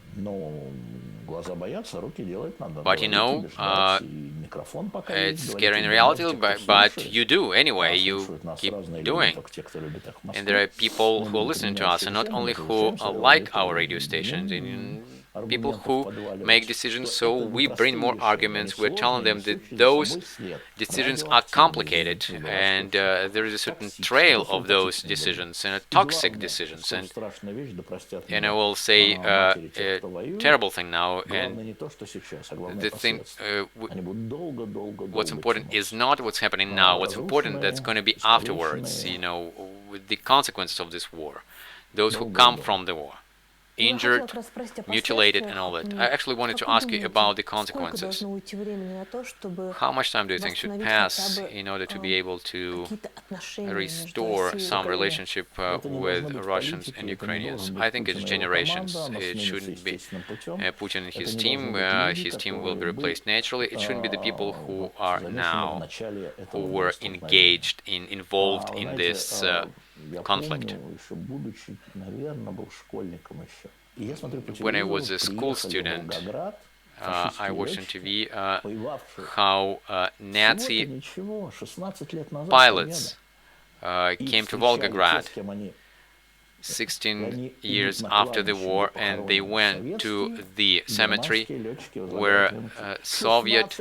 But you know, it's scary in reality, but you do anyway, you keep doing. And there are people who are listening to us, and not only who like our radio stations, and people who make decisions, so we bring more arguments. We're telling them that those decisions are complicated, and there is a certain trail of those decisions, and toxic decisions. And I will say a terrible thing now, and the thing, what's important is not what's happening now. What's important, that's going to be afterwards, you know, with the consequences of this war, those who come from the war. injured, mutilated, and all that. I actually wanted to ask you about the consequences. How much time do you think should pass in order to be able to restore some relationship with Russians and Ukrainians? I think it's generations. It shouldn't be Putin and his team. His team will be replaced naturally. It shouldn't be the people who are now, who were involved in this conflict. When I was a school student, I watched on TV how Nazi pilots came to Volgograd 16 years after the war, and they went to the cemetery where Soviet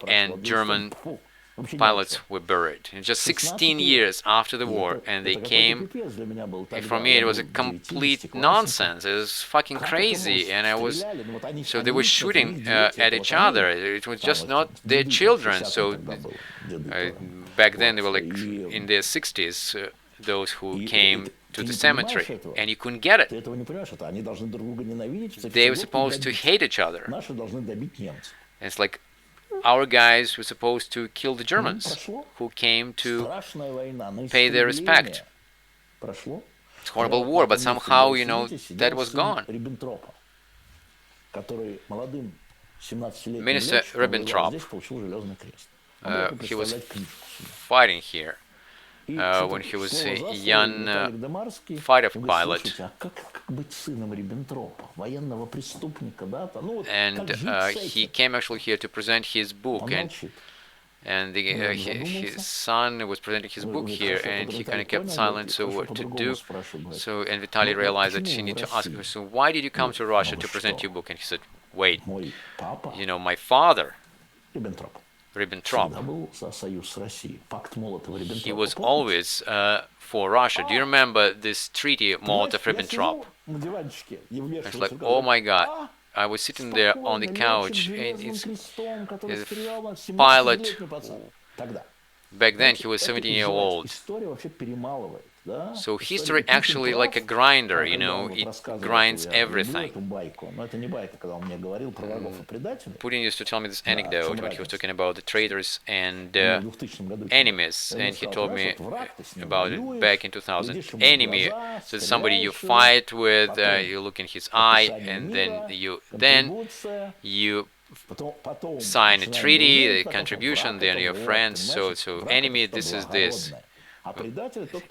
and German pilots were buried. And just 16 years after the war, and they came. For me, it was a complete nonsense. It was fucking crazy, and so they were shooting at each other. It was just not their children. So back then they were like in their 60s. Those who came to the cemetery, and you couldn't get it. They were supposed to hate each other. And it's like our guys were supposed to kill the Germans who came to pay their respect. It's a horrible war, but somehow, that was gone. Minister Ribbentrop, he was fighting here when he was a young fighter pilot. And he came actually here to present his book, and his son was presenting his book here, and he kind of kept silent, so what to do. So, and Vitaly realized that he needed to ask him, so why did you come to Russia to present your book? And he said, wait, my father, Ribbentrop, he was always for Russia. Do you remember this treaty, Molotov-Ribbentrop? It's like, oh my God. I was sitting there on the couch, and it's a pilot. Back then, he was 17-year-old. So history actually like a grinder, it grinds everything. Putin used to tell me this anecdote when he was talking about the traitors and enemies, and he told me about it back in 2000. Enemy, so somebody you fight with, you look in his eye, and then you sign a treaty, a contribution, then you're friends. So enemy, this is this.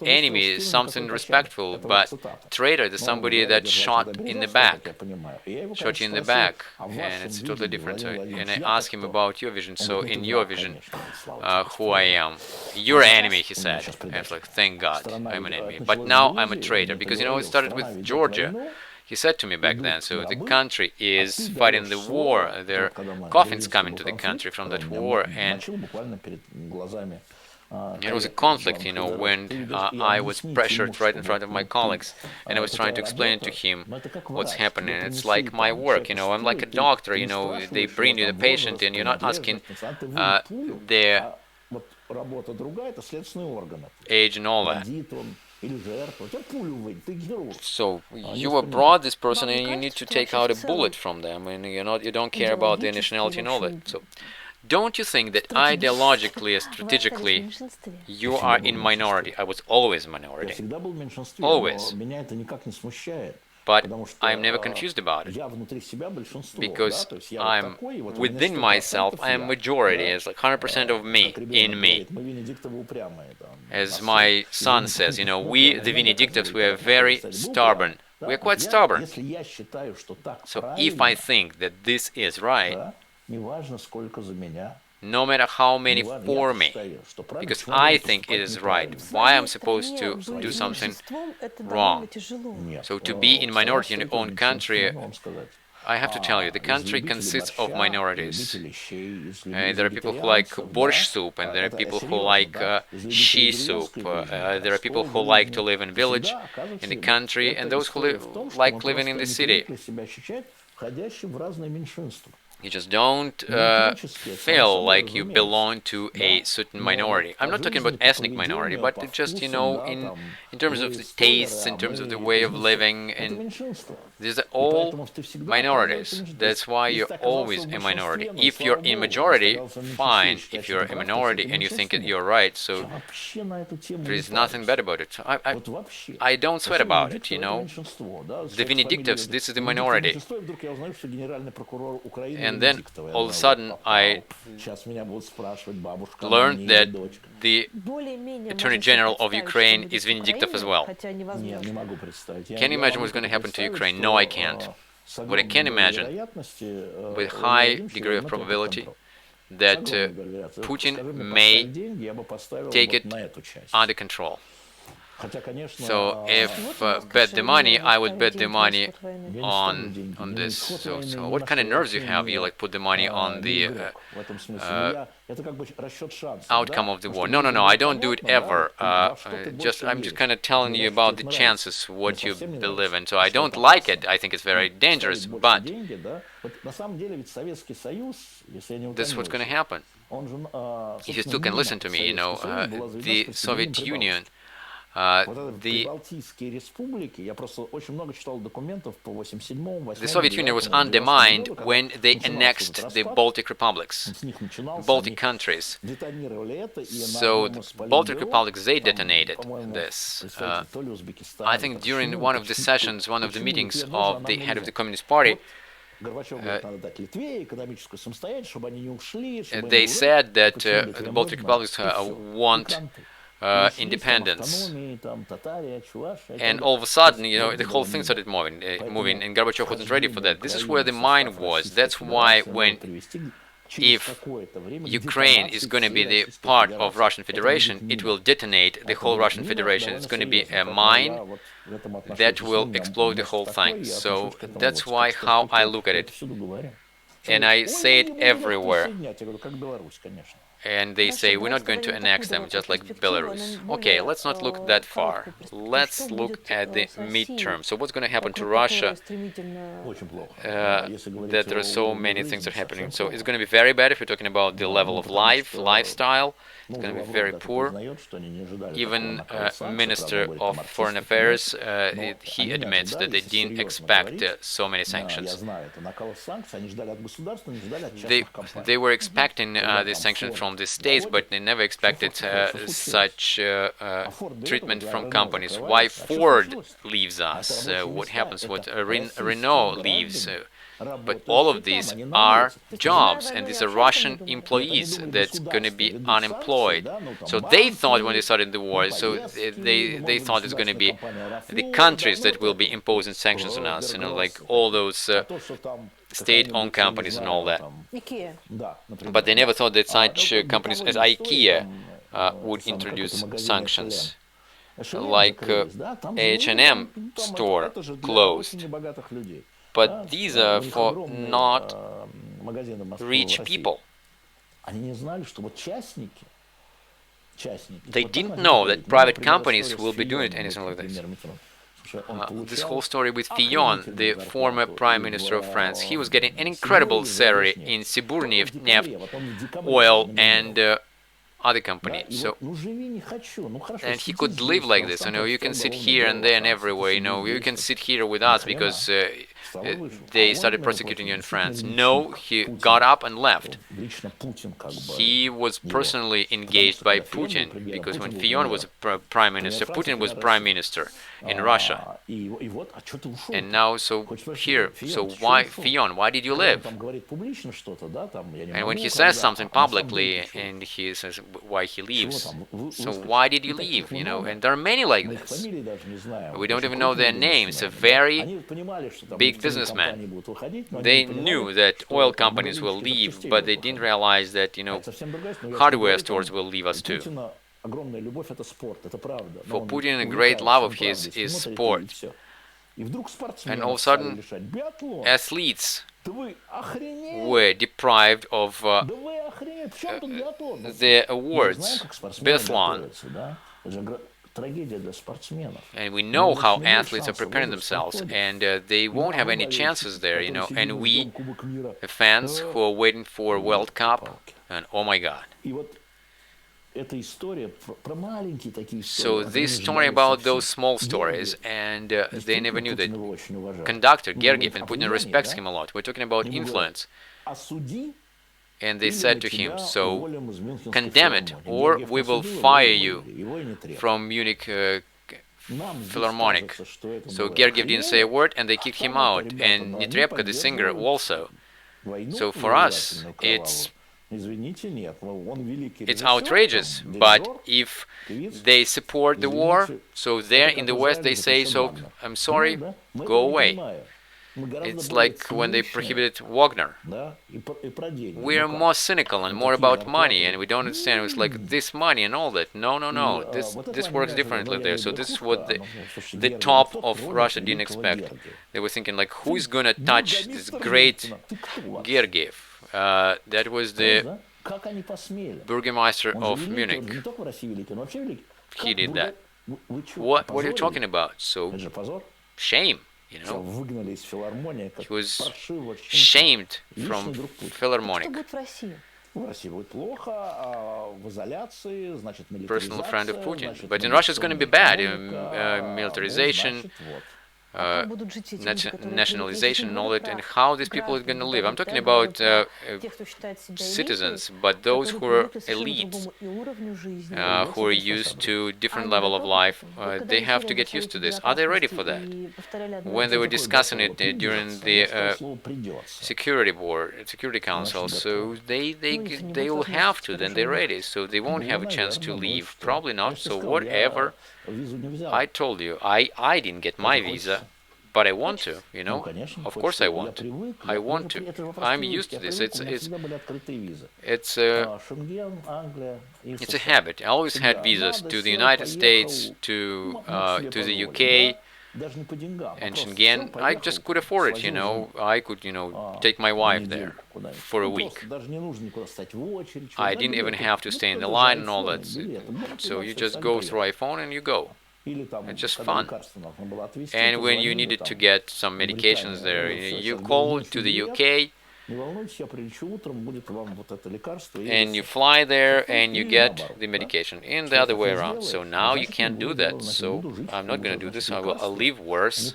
Enemy is something respectful, but traitor is somebody that shot you in the back, and it's totally different. And I asked him about your vision. So in your vision, who I am? You're an enemy, he said. And it's like, thank God, I'm an enemy. But now I'm a traitor, because it started with Georgia. He said to me back then, so the country is fighting the war, there are coffins coming to the country from that war, and it was a conflict, when I was pressured right in front of my colleagues, and I was trying to explain to him what's happening. It's like my work, I'm like a doctor, they bring you the patient, and you're not asking their age and all that. So you were brought this person, and you need to take out a bullet from them, and you don't care about their nationality and all that. So don't you think that ideologically and strategically you are in minority? I was always a minority. Always. But I'm never confused about it. Because I'm within myself, I am majority. It's like 100% of me, in me. As my son says, we, the Venediktovs, we are very stubborn. We are quite stubborn. So if I think that this is right, no matter how many for me, because I think it is right, why I'm supposed to do something wrong? So to be in minority in your own country, I have to tell you, the country consists of minorities. There are people who like borscht soup, and there are people who like shi soup. There are people who like to live in village, in the country, and those who like living in the city. You just don't feel like you belong to a certain minority. I'm not talking about ethnic minority, but just, in terms of the tastes, in terms of the way of living, and these are all minorities. That's why you're always a minority. If you're in majority, fine. If you're a minority and you think you're right, so there is nothing bad about it. So I don't sweat about it, The Venediktovs, this is the minority. And then all of a sudden I learned that the Attorney General of Ukraine is Venediktov as well. Can you imagine what's going to happen to Ukraine? No, I can't. What I can imagine, with high degree of probability, that Putin may take it under control. So if bet the money, I would bet the money on this. So what kind of nerves you have? You put the money on the outcome of the war. No, I don't do it ever. I'm just kind of telling you about the chances, what you believe in. So I don't like it. I think it's very dangerous. But this is what's going to happen. If you still can listen to me, the Soviet Union. The Soviet Union was undermined when they annexed the Baltic republics, Baltic countries. So the Baltic republics, they detonated this. I think during one of the sessions, one of the meetings of the head of the Communist Party, they said that the Baltic republics want independence, and all of a sudden, the whole thing started moving, and Gorbachev wasn't ready for that. This is where the mind was. That's why if Ukraine is going to be the part of Russian Federation, it will detonate the whole Russian Federation. It's going to be a mine that will explode the whole thing. So that's how I look at it, and I say it everywhere. And they say, we're not going to annex them, just like Belarus. Okay, let's not look that far. Let's look at the midterm. So what's going to happen to Russia? That there are so many things that are happening. So it's going to be very bad if you're talking about the level of lifestyle. It's going to be very poor. Even Minister of Foreign Affairs, he admits that they didn't expect so many sanctions. They were expecting these sanctions from the states, but they never expected such treatment from companies. Why Ford leaves us? What happens when Renault leaves? But all of these are jobs, and these are Russian employees that's going to be unemployed. So they thought when they started the war, so they thought it's going to be the countries that will be imposing sanctions on us, like all those state-owned companies and all that. But they never thought that such companies as IKEA would introduce sanctions. Like H&M store closed. But these are for not rich people. They didn't know that private companies will be doing anything like this. This whole story with Fillon, the former Prime Minister of France, he was getting an incredible salary in Siburneft, oil, and other company. So, and he could live like this. You can sit here and there and everywhere. You can sit here with us because they started prosecuting you in France. No, he got up and left. He was personally engaged by Putin because when Fillon was prime minister, Putin was prime minister in Russia. And now, so here, so why Fillon? Why did you leave? And when he says something publicly and he says why he leaves, so why did you leave? And there are many like this. We don't even know their names. A very big businessman. They knew that oil companies will leave, but they didn't realize that hardware stores will leave us too. For Putin, a great love of his is sport. And all of a sudden, athletes were deprived of their awards. Biathlon. And we know how athletes are preparing themselves, and they won't have any chances there, you know. And we, fans who are waiting for World Cup, and oh my God. So this story about those small stories, and they never knew that conductor Gergiev, and Putin respects him a lot. We're talking about influence. And they said to him, so condemn it, or we will fire you from Munich Philharmonic. So Gergiev didn't say a word, and they kicked him out. And Netrebko, the singer, also. So for us, it's outrageous. But if they support the war, so there in the West they say, so I'm sorry, go away. It's like when they prohibited Wagner. We are more cynical and more about money, and we don't understand. It's like this money and all that. No, no, no. This works differently there. So this is what the top of Russia didn't expect. They were thinking like, who is gonna touch this great Gergiev? That was the Burgermeister of Munich. He did that. What are you talking about? So shame. You know, he was shamed from Philharmonic. Personal friend of Putin. But in Russia it's going to be bad. Militarization, nationalization and all that, and how these people are going to live. I'm talking about citizens, but those who are elites, who are used to different level of life, they have to get used to this. Are they ready for that? When they were discussing it during the Security Council, so they will have to, then they're ready, so they won't have a chance to leave. Probably not, so whatever. I told you, I didn't get my visa, but I want to, you know. Of course I want to. I want to. I'm used to this. It's a habit. I always had visas to the United States, to the UK, and Schengen. I just could afford it, you know. I could, you know, take my wife there for a week. I didn't even have to stay in the line and all that. So you just go through iPhone and you go. It's just fun. And when you needed to get some medications there, you call to the UK and you fly there and you get the medication in the other way around. So now you can't do that. So I'm not going to do this. I'll leave worse.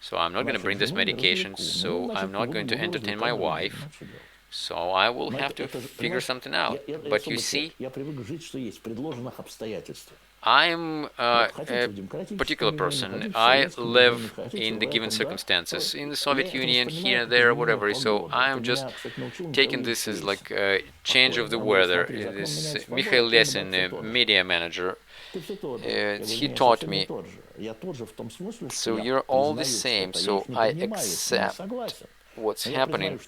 So I'm not going to bring this medication. So I'm not going to entertain my wife. So I will have to figure something out. But you see, I'm a particular person. I live in the given circumstances, in the Soviet Union, here and there, whatever. So I'm just taking this as like a change of the weather. This Mikhail Lesin, the media manager, he taught me, so you're all the same, so I accept what's happening.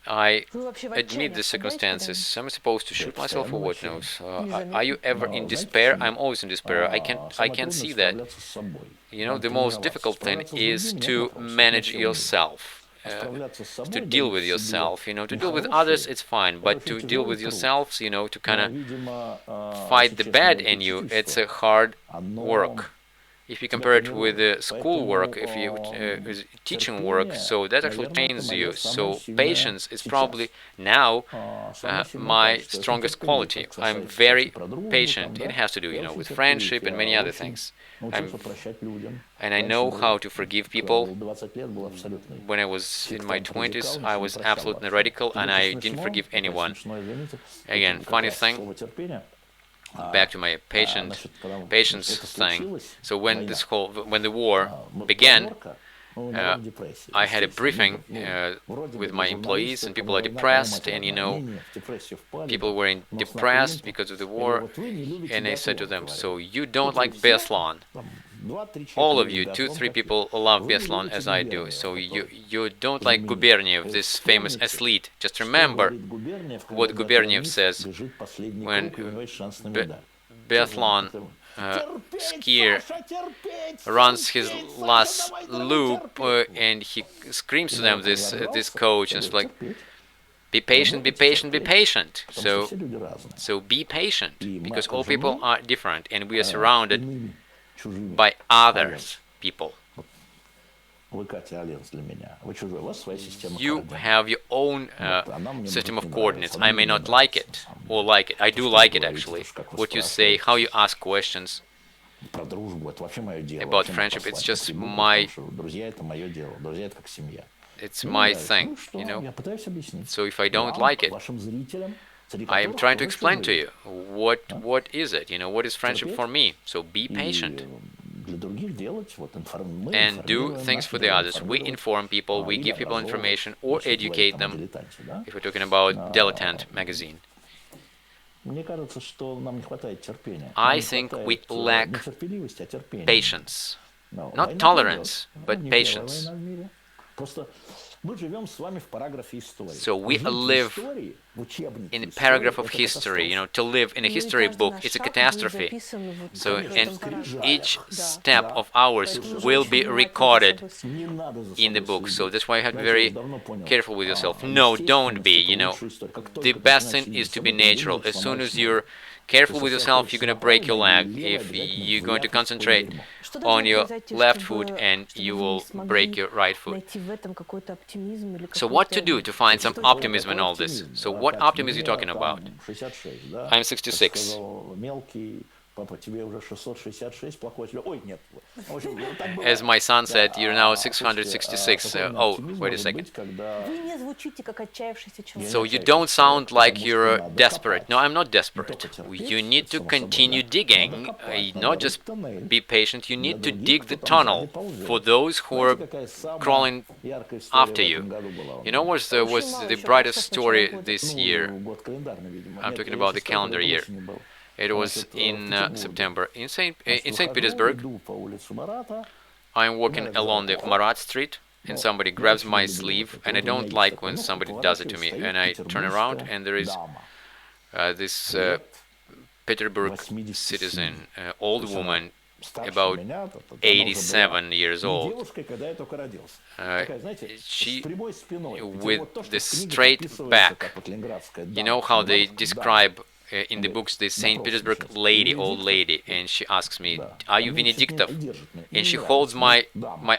I admit the circumstances. Am I supposed to shoot myself or what knows? Are you ever in despair? I'm always in despair. I can't see that. You know, the most difficult thing is to manage yourself. To deal with yourself, you know, to deal with others it's fine, but to deal with yourselves, you know, to kind of fight the bad in you, it's a hard work. If you compare it with school work, if you teaching work, so that actually trains you. So patience is probably now my strongest quality. I'm very patient. It has to do, you know, with friendship and many other things. And I know how to forgive people. When I was in my 20s, I was absolutely radical, and I didn't forgive anyone. Again, funny thing. Back to my patience thing. So when the war began, I had a briefing with my employees, and people are depressed, and you know, people were depressed because of the war, and I said to them, so you don't like biathlon? All of you, 2-3 people love biathlon as I do, so you don't like Guberniev, this famous athlete. Just remember what Guberniev says when biathlon skier runs his last loop, and he screams to them, this coach, and it's like, Be patient, be patient, be patient. So be patient, because all people are different, and we are surrounded by others people. You have your own system of coordinates. I may not like it, or like it. I do like it, actually. What you say, how you ask questions about friendship, it's just it's my thing, you know. So if I don't like it, I am trying to explain to you what is it, you know, what is friendship for me. So be patient and do things for the others. We inform people, we give people information or educate them, if we're talking about Diletant magazine. I think we lack patience, not tolerance, but patience. So we live in a paragraph of history. You know, to live in a history book, it's a catastrophe. So, and each step of ours will be recorded in the book. So that's why you have to be very careful with yourself. No, don't be, you know. The best thing is to be natural. As soon as you're careful with yourself, you're going to break your leg. If you're going to concentrate on your left foot, and you will break your right foot. So what to do to find some optimism in all this? So what optimism are you talking about? I'm 66. As my son said, you're now 666. Oh, wait a second. So you don't sound like you're desperate. No, I'm not desperate. You need to continue digging, not just be patient. You need to dig the tunnel for those who are crawling after you. You know what's the brightest story this year? I'm talking about the calendar year. It was in September in Saint Petersburg. I'm walking along the Marat Street, and somebody grabs my sleeve, and I don't like when somebody does it to me. And I turn around, and there is this Petersburg citizen, old woman, about 87 years old. She, with the straight back, you know how they describe in the books the St. Petersburg lady, old lady, and she asks me, "Are you Venediktov?" And she holds my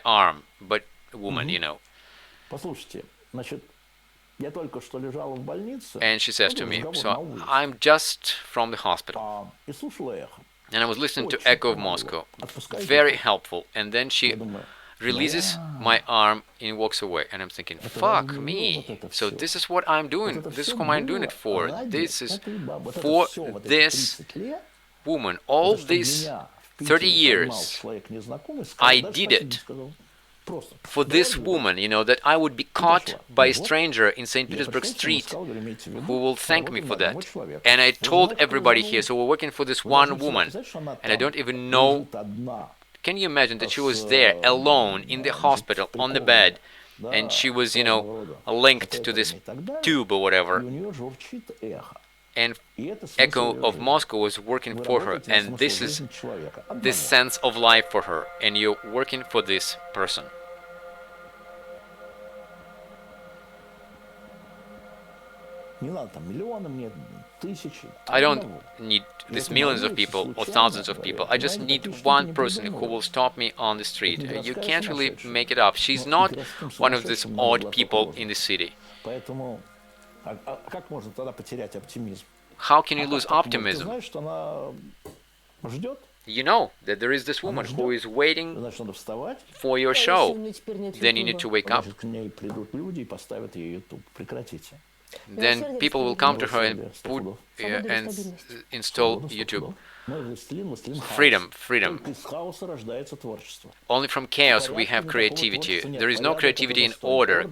arm, but a woman, you know. And she says to me, so I'm just from the hospital, and I was listening to Echo Moskvy, very helpful, and then she releases my arm and walks away, and I'm thinking, fuck me. So this is what I'm doing. This is whom I'm doing it for. This is for this woman. All these 30 years, I did it for this woman, you know, that I would be caught by a stranger in St. Petersburg street who will thank me for that. And I told everybody here, so we're working for this one woman, and I don't even know. Can you imagine that she was there alone in the hospital on the bed, and she was, you know, linked to this tube or whatever, and Echo of Moscow was working for her, and this is the sense of life for her, and you're working for this person. I don't need these millions of people or thousands of people. I just need one person who will stop me on the street. You can't really make it up. She's not one of these odd people in the city. How can you lose optimism? You know that there is this woman who is waiting for your show. Then you need to wake up. Then people will come to her and put and install YouTube. Freedom, freedom. Only from chaos we have creativity. There is no creativity in order.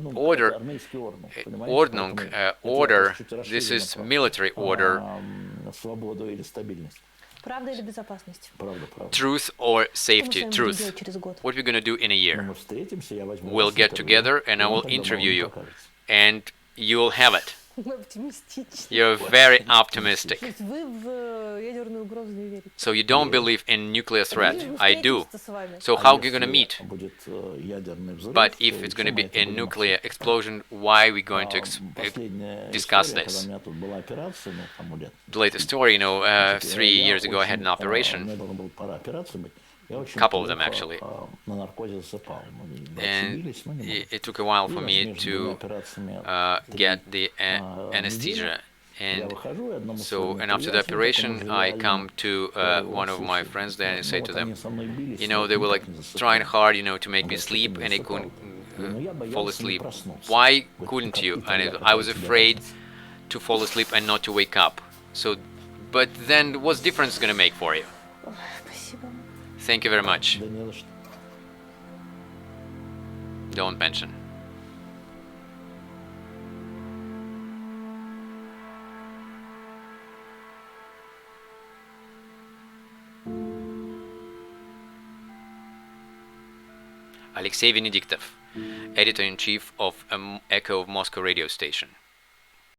Ordnung, order. This is military order. Truth or safety? Truth. What we're gonna do in a year? We'll get together and I will interview you, and you will have it. You're very optimistic. So you don't believe in nuclear threat. I do. So how are you going to meet? But if it's going to be a nuclear explosion, why are we going to discuss this? The latest story, 3 years ago I had an operation. Couple of them actually, and it took a while for me to get the anesthesia, and after the operation I come to one of my friends there and say to them, they were like trying hard to make me sleep, and I couldn't fall asleep. Why couldn't you? And I was afraid to fall asleep and not to wake up. So, but then what's difference gonna make for you? Thank you very much. Don't mention. Alexei Venediktov, editor-in-chief of Ekho Moskvy radio station.